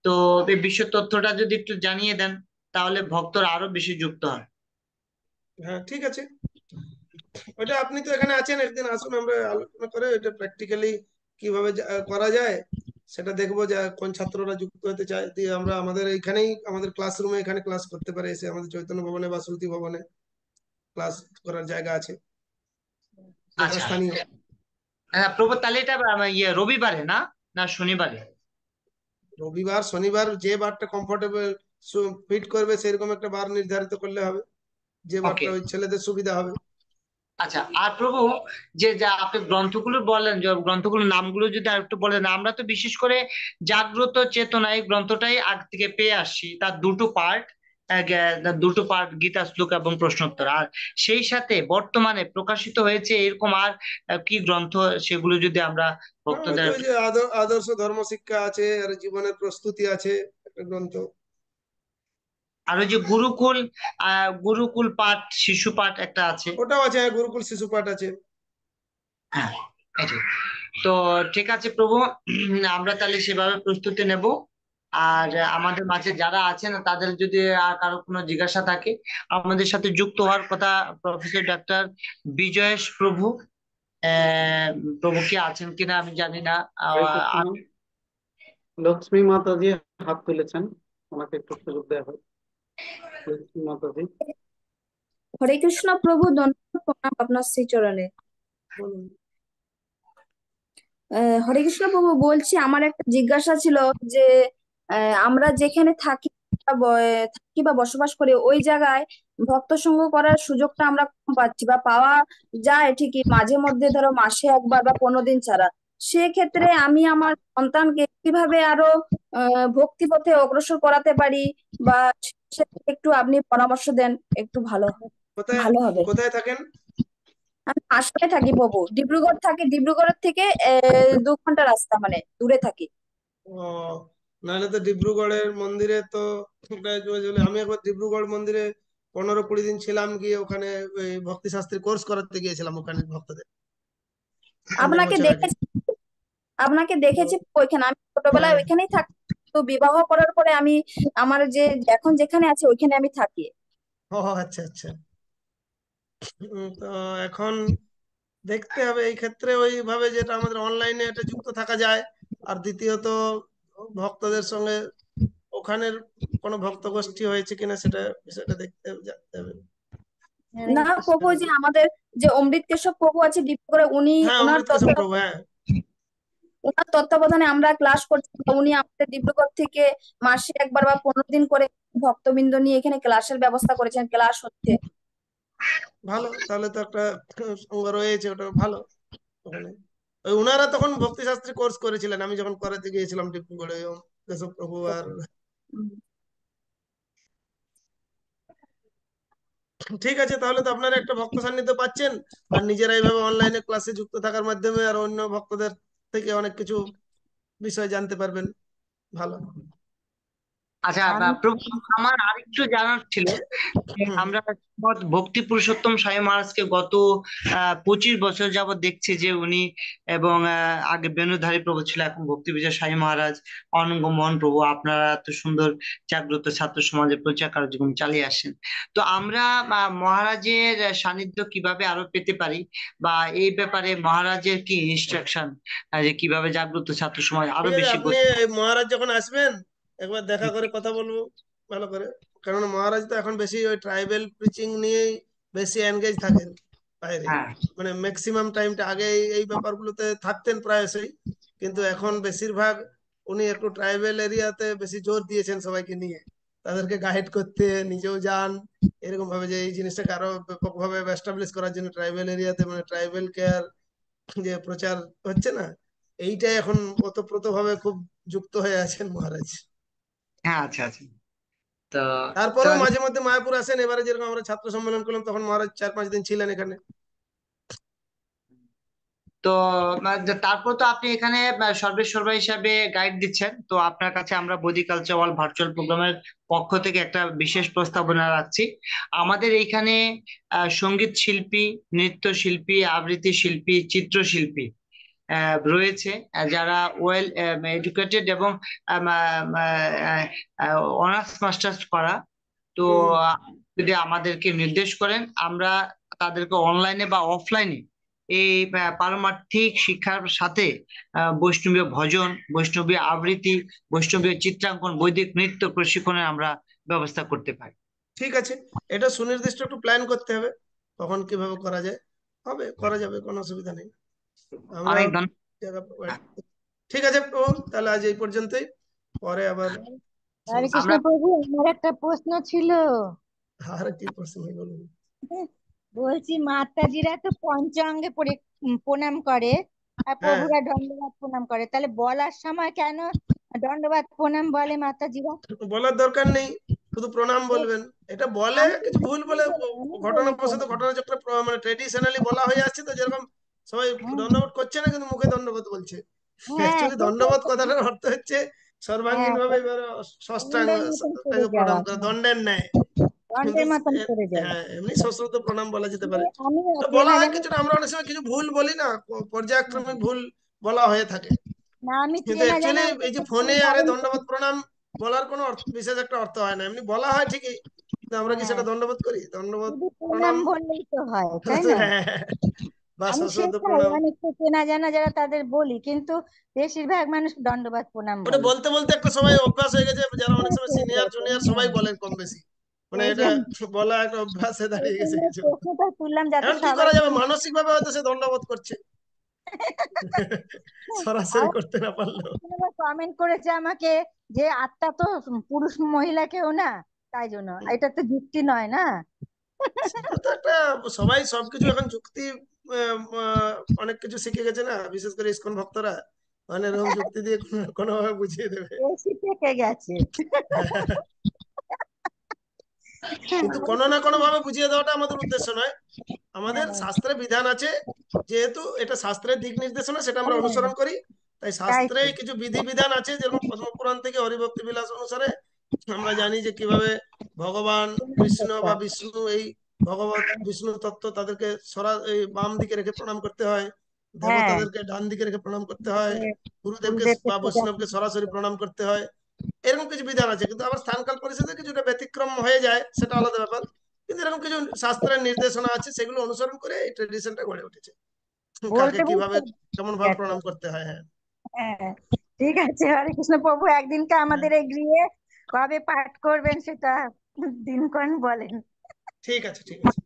তো এই বিষয় তথ্যটা যদি একটু জানিয়ে দেন তাহলে ভক্তরা আরো বেশি যুক্ত হয়। হ্যাঁ ঠিক আছে, ওটা আপনি তো এখানে আছেন, একদিন আসুন, আমরা আলোচনা করে এটা প্র্যাকটিক্যালি কিভাবে করা যায় সেটা দেখবো, যে কোন ছাত্ররা যুক্ত হতে চায়, দিয়ে আমরা আমাদের এইখানেই আমাদের ক্লাসরুমে এখানে ক্লাস করতে পারে, এসে আমাদের চৈতন্য ভবনে বা শ্রুতি ভবনে ক্লাস করার জায়গা আছে যেটা আচ্ছা স্থানীয়। প্রভু, তাহলে এটা রবিবারে না না শনিবারে? রবিবার শনিবার যে বারটা কমফোর্টেবল ফিট করবে সেরকম একটা বার নির্ধারিত করলে হবে, যে ওকে, বারটা ওই ছেলেদের সুবিধা হবে। আচ্ছা। আর প্রভু, যে যা আপনি গ্রন্থগুলো বললেন, যে গ্রন্থগুলোর নামগুলো যদি আর একটু বলেন। আমরা তো বিশেষ করে জাগ্রত চেতনা এই গ্রন্থটাই আগ থেকে পেয়ে আসছি, তার দুটো পার্ট গীতা শ্লোক এবং প্রশ্নোত্তর। আর সেই সাথে বর্তমানে প্রকাশিত হয়েছে এরকম আর কি গ্রন্থ, সেগুলো যদি আমরা ভক্তদের। ওই যে আদর্শ ধর্ম শিক্ষা আছে, আর জীবনের প্রস্তুতি আছে একটা গ্রন্থ। আর ওই যে গুরুকুল পাঠ, শিশু পাঠ একটা আছে। ওটাও আছে, গুরুকুল শিশু পাঠ আছে। হ্যাঁ, এটাই। তো ঠিক আছে প্রভু, আমরা তাহলে সেভাবে প্রস্তুতি নেব। আর আমাদের মাঝে যারা আছেন তাদের যদি আর কারো কোনো জিজ্ঞাসা থাকে আমাদের সাথে যুক্ত হওয়ার কথা। প্রফেসর ডাক্তার বিজয়েশ প্রভু, প্রভু কি আছেন কিনা আমি জানি না। লক্ষ্মী মাতাজি হাত তুলেছেন, ওনাকে একটু সুযোগ দেওয়া হয়। লক্ষ্মী মাতাজি। হরে কৃষ্ণ প্রভু, ধন্যবাদ, প্রণাম আপনার শ্রীচরণে। হরে কৃষ্ণ প্রভু, বলছি আমার একটা জিজ্ঞাসা ছিল যে আমরা যেখানে থাকি বা বসবাস করি ওই জায়গায় ভক্ত সঙ্গ করার সুযোগটা আমরা কম পাচ্ছি, বা পাওয়া যায় ঠিকই মাঝে মধ্যে, ধরো মাসে একবার বা 15 দিন ছাড়া। সেক্ষেত্রে আমি আমার সন্তানকে কিভাবে আরো ভক্তি পথে অগ্রসর করাতে পারি, বা একটু আপনি পরামর্শ দেন, একটু ভালো ভালো হবে। কোথায় থাকেন? আমি আসামে থাকি প্রভু, ডিব্রুগড় থাকি। ডিব্রুগড়ের থেকে 2 ঘন্টা রাস্তা, মানে দূরে থাকি। ও, নাহলে তো ডিব্রুগড়ের মন্দিরে তো আমি একবার ডিব্রুগড় মন্দিরে 15-20 দিন ছিলাম, গিয়ে ওখানে ওই ভক্তি শাস্ত্রী কোর্স করাতে গিয়েছিলাম ওখানে ভক্তদের। আপনাকে দেখেছি, ওইখানে আমি ছোটবেলায় ওইখানেই থাকি। তো বিবাহ করার পরে আমি আমার যে এখন যেখানে আছি ওইখানে আমি থাকি। ও আচ্ছা আচ্ছা। তো এখন দেখতে হবে এই ক্ষেত্রে ওইভাবে যেটা আমাদের অনলাইনে এটা যুক্ত থাকা যায়, আর দ্বিতীয়ত ভক্তদের সঙ্গে ওখানের কোনো ভক্ত গোষ্ঠী হয়েছে কিনা সেটা বিষয়টা দেখতে হবে, জানতে হবে। হরে না কৃষ্ণ। প্রভু, যে আমাদের যে অমৃত কেশব প্রভু আছে ডিব্রুগড়ে, উনি হ্যাঁ, ওনার অমৃত কেশব প্রভু, হ্যাঁ। ওনার তত্ত্বাবধানে আমরা ক্লাস করছি। উনি আমাদের ডিব্রুগড় থেকে মাসে একবার বা 15 দিন করে ভক্তবৃন্দ নিয়ে এখানে ক্লাসের ব্যবস্থা করেছেন, ক্লাস হচ্ছে। ভালো, তাহলে তো একটা সঙ্গ রয়েছে, ওটা ভালো। ওখানে ওই উনারা তখন ভক্তি শাস্ত্রী কোর্স করেছিলেন, আমি যখন করাতে গিয়েছিলাম ডিব্রুগড়ে, কেশব প্রভু। আর উম, ঠিক আছে, তাহলে তো আপনারা একটা ভক্ত সান্নিধ্য পাচ্ছেন, আর নিজেরা এইভাবে অনলাইনে ক্লাসে যুক্ত থাকার মাধ্যমে আর অন্য ভক্তদের থেকে অনেক কিছু বিষয় জানতে পারবেন। ভালো। আচ্ছা, আমি প্রভু, আমার আরেকটু জানার ছিল যে হুম। আমরা শ্রীমদ্ ভক্তি পুরুষোত্তম স্বামী মহারাজকে গত 25 বছর যাবত দেখছি যে উনি, এবং আগে বেণুধারী প্রভু ছিল, এখন ভক্তি বিজয় স্বামী মহারাজ, অনঙ্গ মোহন প্রভু, আপনারা এত সুন্দর জাগ্রত ছাত্র সমাজের প্রচার কার্যক্রম চালিয়ে আসেন। তো আমরা মহারাজের সান্নিধ্য কিভাবে আরো পেতে পারি, বা এই ব্যাপারে মহারাজের কি ইনস্ট্রাকশন, যে কিভাবে জাগ্রত ছাত্র সমাজ আরো ঠিক আছে, বেশি আপনি এই মহারাজ যখন আসবেন একবার দেখা করে কথা বলবো ভালো করে, কারণ মহারাজ তো এখন বেশি ওই ট্রাইবেল প্রিচিং নিয়েই বেশি এনগেজ থাকেন বাইরে। হ্যাঁ, মানে ম্যাক্সিমাম টাইমটা আগে এই ব্যাপারগুলোতে থাকতেন প্রায়শই, কিন্তু এখন বেশিরভাগ উনি একটু ট্রাইবেল এরিয়াতে বেশি জোর দিয়েছেন, সবাইকে নিয়ে তাদেরকে গাইড করতে, নিজেও যান এরকম ভাবে, যে এই জিনিসটাকে আরো ব্যাপকভাবে এস্টাবলিশ করার জন্য ট্রাইবেল এরিয়াতে, মানে ট্রাইবেল কেয়ার যে প্রচার হচ্ছে না, এইটাই এখন ওতপ্রোত ভাবে খুব যুক্ত হয়ে আছেন মহারাজ। হ্যাঁ, আচ্ছা আচ্ছা। তো তো তারপরেও মাঝে মধ্যে মায়াপুর আসেন, এবারে যেরকম আমরা ছাত্র সম্মেলন করলাম তখন মহারাজ 4-5 দিন ছিলেন এখানে। তো তারপর তো আপনি এখানে সর্বেসর্বা হিসাবে গাইড দিচ্ছেন, তো আপনার কাছে আমরা বৈদিক কালচার ওয়ার্ল্ড ভার্চুয়াল প্রোগ্রামের পক্ষ থেকে একটা বিশেষ প্রস্তাবনা রাখছি। আমাদের এইখানে সঙ্গীত শিল্পী, নৃত্য শিল্পী, আবৃত্তি শিল্পী, চিত্রশিল্পী রয়েছে, যারা ওয়েল এডুকেটেড এবং অনার্স মাস্টার্স করা। তো হুম। যদি আমাদেরকে নির্দেশ করেন, আমরা তাদেরকে অনলাইনে বা অফলাইনে এই পারমার্থিক শিক্ষার সাথে বৈষ্ণবীয় ভজন, বৈষ্ণবীয় আবৃত্তি, বৈষ্ণবীয় চিত্রাঙ্কন, বৈদিক নৃত্য প্রশিক্ষণের আমরা ব্যবস্থা করতে পারি। ঠিক আছে, এটা সুনির্দিষ্ট একটু প্ল্যান করতে হবে, তখন কিভাবে করা যায়, হবে, করা যাবে, কোনো অসুবিধা নেই। আমরা অনেক ধন্যবাদ। জায়গা provide করতে- ঠিক আছে প্রভু, তাহলে আজ এই পর্যন্তই, পরে আবার হরে কৃষ্ণ আমরা প্রভু, আমার একটা প্রশ্ন ছিল। আর কি প্রশ্ন বলুন। বলছি মাতাজিরা তো পঞ্চাঙ্গে প্রণাম করে, আর হ্যাঁ, প্রভুরা দণ্ডবাদ প্রণাম করে, তাহলে বলার সময় কেন দণ্ডবাদ প্রণাম বলে মাতাজিরা? বলার দরকার নেই, শুধু প্রণাম বলবেন। এটা বলে আমি কিছু ভুল বলে, আমি ঘটনাবশত ঘটনাচক্রে মানে ট্রেডিশনালি বলা হয়ে আসছে, তো যেরকম সবাই হ্যাঁ দণ্ডবোধ করছে না কিন্তু মুখে দণ্ডবোধ বলছে। হ্যাঁ অ্যাকচুয়ালি সেটাই দণ্ডবোধ তো। কথাটার অর্থ হচ্ছে সর্বাঙ্গীন হ্যাঁ, ভাবে এবার ষষ্ঠাঙ্গ দণ্ডের মতন করে প্রণাম যাওয়া, করা, হ্যাঁ, দণ্ডের ন্যায়। কিন্তু দণ্ডের মতন করে যাওয়া। হ্যাঁ, এমনি সশ্রুত প্রণাম বলা যেতে পারে। আমি তো বলা চেনা হয় জানা, কিছুটা, আমরা অনেক সময় কিছু ভুল বলি না, পর্যায়ক্রমিক ভুল বলা হয়ে থাকে। না আমি কিন্তু চেনা জানা অ্যাকচুয়ালি এই যে ফোনে আরে বারণ করি। দণ্ডবোধ প্রণাম বলার কোনো বিশেষ একটা অর্থ হয় না, এমনি বলা হয় ঠিকই, কিন্তু আমরা কি হ্যাঁ, সেটা দণ্ডবোধ করি, দণ্ডবোধ শুধু প্রণাম? প্রণাম বললেই তো হয়, তাই না? বা আমি সশ্রদ্ধ সেটাই প্রণাম, অনেকটা চেনা জানা যারা তাদের বলি, কিন্তু বেশিরভাগ মানুষ দণ্ডবাদ প্রণাম ওটা বলে। বলতে বলতে একটা সময় অভ্যাস হয়ে গেছে, যারা অনেক অভ্যাস সময় হয়ে সিনিয়র গেছে, জুনিয়র হ্যাঁ। সবাই বলেন কম বেশি, মানে সেই এটা জন্য বলা একটা অভ্যাসে সেই দাঁড়িয়ে গেছে জন্য কিছু। প্রশ্নটা তুললাম যাতে এখন কি সবাই করা যাবে, শুনে। মানসিক ভাবে হয়তো সে দণ্ডবোধ করছে, সরাসরি আর করতে না পারলেও। কমেন্ট করেছে আমাকে যে আত্মা তো পুরুষ মহিলা কেউ না, তাই জন্য এটা তো যুক্তি নয় না। সেটা তো একটা, সবাই সবকিছু এখন যুক্তি, অনেক কিছু শিখে গেছে না, বিশেষ করে ইসকন ভক্তরা, মানে এরকম যুক্তি দিয়ে কোনোভাবে বুঝিয়ে দেবে। বেশি থেকে গেছে। কিন্তু কোনো না কোনো ভাবে বুঝিয়ে দেওয়াটা আমাদের উদ্দেশ্য নয়, আমাদের হ্যাঁ, শাস্ত্রে বিধান আছে, যেহেতু এটা শাস্ত্রের দিক নির্দেশনা, সেটা আমরা হ্যাঁ, অনুসরণ করি। তাই তাই শাস্ত্রে তো। কিছু বিধি বিধান আছে, যেরকম পদ্মপুরাণ থেকে হরিভক্তি বিলাস অনুসারে আমরা জানি যে কিভাবে ভগবান প্রণাম কৃষ্ণ করতে বা হয়। বিষ্ণু, এই ভগবত বিষ্ণু তত্ত্ব, তাদেরকে এই বাম দিকে রেখে প্রণাম করতে হয়, হ্যাঁ, দেবতাদেরকে ডান দিকে রেখে প্রণাম করতে হয়, গুরুদেবকে গুরুদেবকে বা পূজা বৈষ্ণবকে করতে সরাসরি হয়। প্রণাম করতে হয়। এরকম কিছু বিধান আছে, কিন্তু আবার স্থানকাল পরিস্থিতি কিছুটা ব্যতিক্রম হয়ে যায়, সেটা আলাদা ব্যাপার। কিন্তু এরকম কিছু শাস্ত্রের নির্দেশনা আছে, সেগুলো অনুসরণ করে এই ট্রেডিশনটা গড়ে উঠেছে, কাকে বলতে কিভাবে বলতে কেমন ঠিক ভাবে আছে। প্রণাম করতে হয়। হ্যাঁ, হ্যাঁ, ঠিক আছে। হরে কৃষ্ণ প্রভু, একদিনকে হ্যাঁ, আমাদের এই গৃহে কবে পাঠ করবেন সেটা দিনক্ষণ বলেন। ঠিক আছে, ঠিক আছে।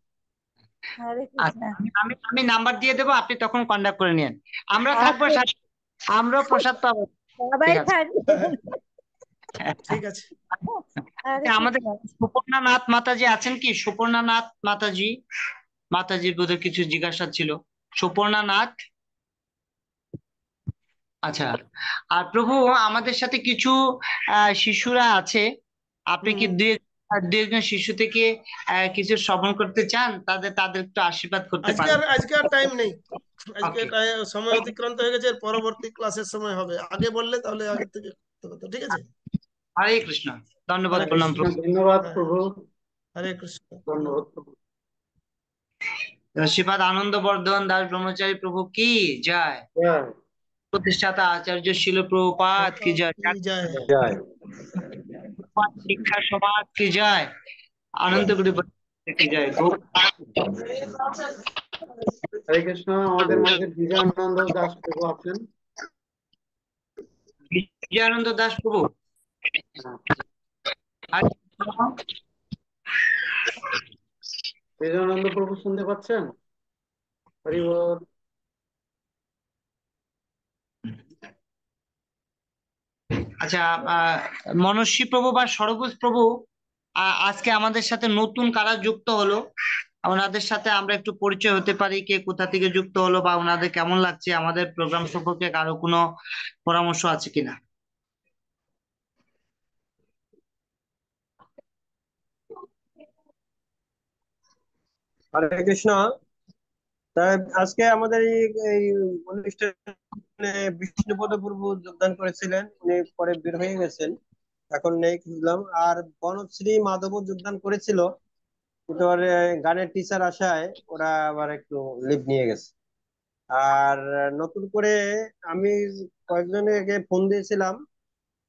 হরে আচ্ছা, কৃষ্ণ। আমি আমি নাম্বার দিয়ে দেবো, আপনি তখন কন্ট্যাক্ট করে নিন। আমরা থাকবো আচ্ছা, সাথে, আমরাও প্রসাদ পাবো। সবাই ঠিক আছে। থাকবে। ঠিক আছে। হরে আচ্ছা, আমাদের কৃষ্ণ। সুপর্ণা নাথ মাতাজি আছেন কি? সুপর্ণা নাথ মাতাজি, মাতাজির বোধহয় কিছু জিজ্ঞাসা ছিল। সুপর্ণা নাথ। আচ্ছা, আর প্রভু আমাদের সাথে কিছু শিশুরা আছে, আপনি কি দুই একজন শিশু থেকে কিছু শ্রবণ করতে চান? তাদের একটু আশীর্বাদ করতে পারেন? আজকে আর টাইম নেই, আজকে ওকে, সময় অতিক্রান্ত হয়ে গেছে, এর পরবর্তী ক্লাসের সময় হবে। আগে বললে তাহলে আগে থেকে করতে হতো। ঠিক আছে। হরে কৃষ্ণ। ধন্যবাদ, হরে প্রণাম কৃষ্ণ। প্রভু। ধন্যবাদ হ্যাঁ, প্রভু, হরে কৃষ্ণ। ধন্যবাদ প্রভু। শ্রীপাদ আনন্দ বর্ধন দাস ব্রহ্মচারী প্রভু কি জয়। জয় প্রতিষ্ঠাতা আচার্য শিল প্রভুপাদ কি জয়। কি যায়। জয়। শিক্ষা সমাজ কি জয়। আনন্দগুড়ি কি জয়। হরে কৃষ্ণ। আমাদের মাঝে বিজয়ানন্দ দাস প্রভু আছেন। বিজয়ানন্দ দাস প্রভু। হ্যাঁ, বিজয়ানন্দ প্রভু শুনতে পাচ্ছেন? হরি বল। আচ্ছা, মনস্বী প্রভু বা সরবুজ প্রভু আজকে আমাদের সাথে নতুন কারা যুক্ত হলো, ওনাদের সাথে আমরা একটু পরিচয় হতে পারি, কে কোথা থেকে যুক্ত হলো বা ওনাদের কেমন লাগছে, আমাদের প্রোগ্রাম সম্পর্কে কারো কোনো পরামর্শ আছে কিনা? হরে কৃষ্ণ। তাই আজকে আমাদের এই অনুষ্ঠানে বিষ্ণুপদ প্রভু যোগদান করেছিলেন, উনি পরে বের হয়ে গেছেন, এখন নেই খুঁজলাম। আর বনশ্রী মাধবও যোগদান করেছিল, কিন্তু ওর গানের টিচার আসায় ওরা আবার একটু লিভ নিয়ে গেছে। আর নতুন করে আমি কয়েকজনকে ফোন দিয়েছিলাম,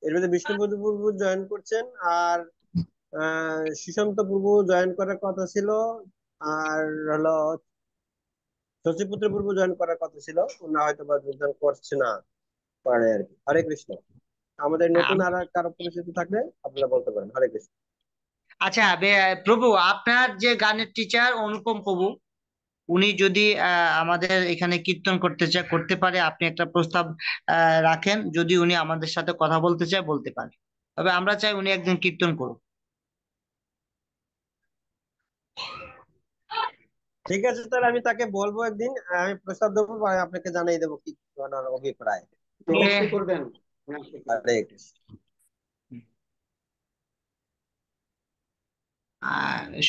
এর মধ্যে বিষ্ণুপদ প্রভু জয়েন করছেন, আর সুশান্ত প্রভু জয়েন করার কথা ছিল, আর হলো শশীপুত্র প্রভু জয়েন করার কথা ছিল, ওনা হয়তো বা যোগদান করছে না, পারে আর কি। হরে কৃষ্ণ। আমাদের নতুন আর কারো পরিচিতি থাকলে আপনারা বলতে পারেন। হরে কৃষ্ণ। আচ্ছা, প্রভু আপনার যে গানের টিচার অনুপম প্রভু, উনি যদি আমাদের এখানে কীর্তন করতে পারে, আপনি একটা প্রস্তাব রাখেন, যদি উনি আমাদের সাথে কথা বলতে চায় বলতে পারে, তবে আমরা চাই উনি একজন কীর্তন করুন। ঠিক আছে, তাহলে আমি তাকে বলবো একদিন, আমি প্রস্তাব দেবো বা আপনাকে জানিয়ে দেবো কি ওনার অভিপ্রায়। অবশ্যই করবেন। হরে কৃষ্ণ।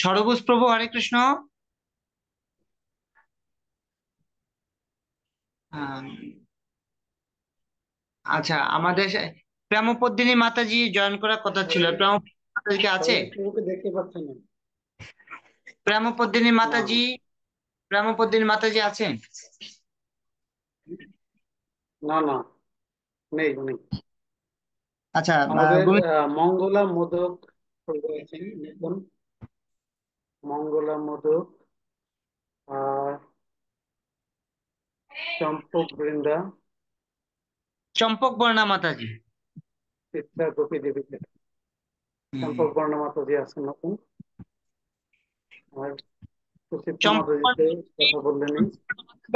সরবুজ প্রভু হরে কৃষ্ণ। আম, আচ্ছা, আমাদের প্রেমপদ্মিনী মাতাজি জয়েন করার কথা ছিল, প্রেমপদ্মিনী মাতাজি কি আছে? প্রভুকে দেখতে পাচ্ছেন না? প্রেমপদ্মিনী মাতাজি, প্রেমপদ্মিনী মাতাজি আছেন? না না, নেই নেই। আচ্ছা, আমাদের মঙ্গলা মোদক প্রভু আছেন, দেখুন। মঙ্গলা মোদক আর চম্পক বৃন্দা, চম্পক বর্ণা মাতাজি। চিত্রা গোপী দেবী, চম্পক বর্ণা মাতাজি আছেন নতুন। আর সুচিত্রা চম্পক মাতাজিতে কথা বললেনই।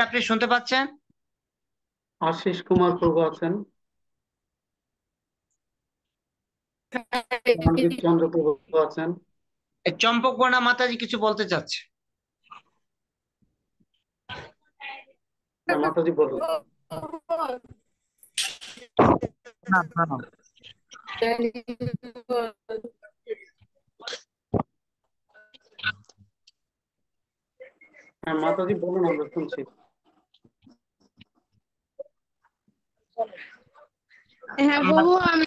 আপনি শুনতে পাচ্ছেন? আশিস কুমার প্রভু আছেন, মনদীপ চন্দ্র প্রভু আছেন। চম্পক বর্ণা মাতাজি কিছু বলতে চাচ্ছে। মাতাজি বলুন। হ্যাঁ মাতাজি বলুন, আমরা শুনছি। হ্যাঁ প্রভু, আমি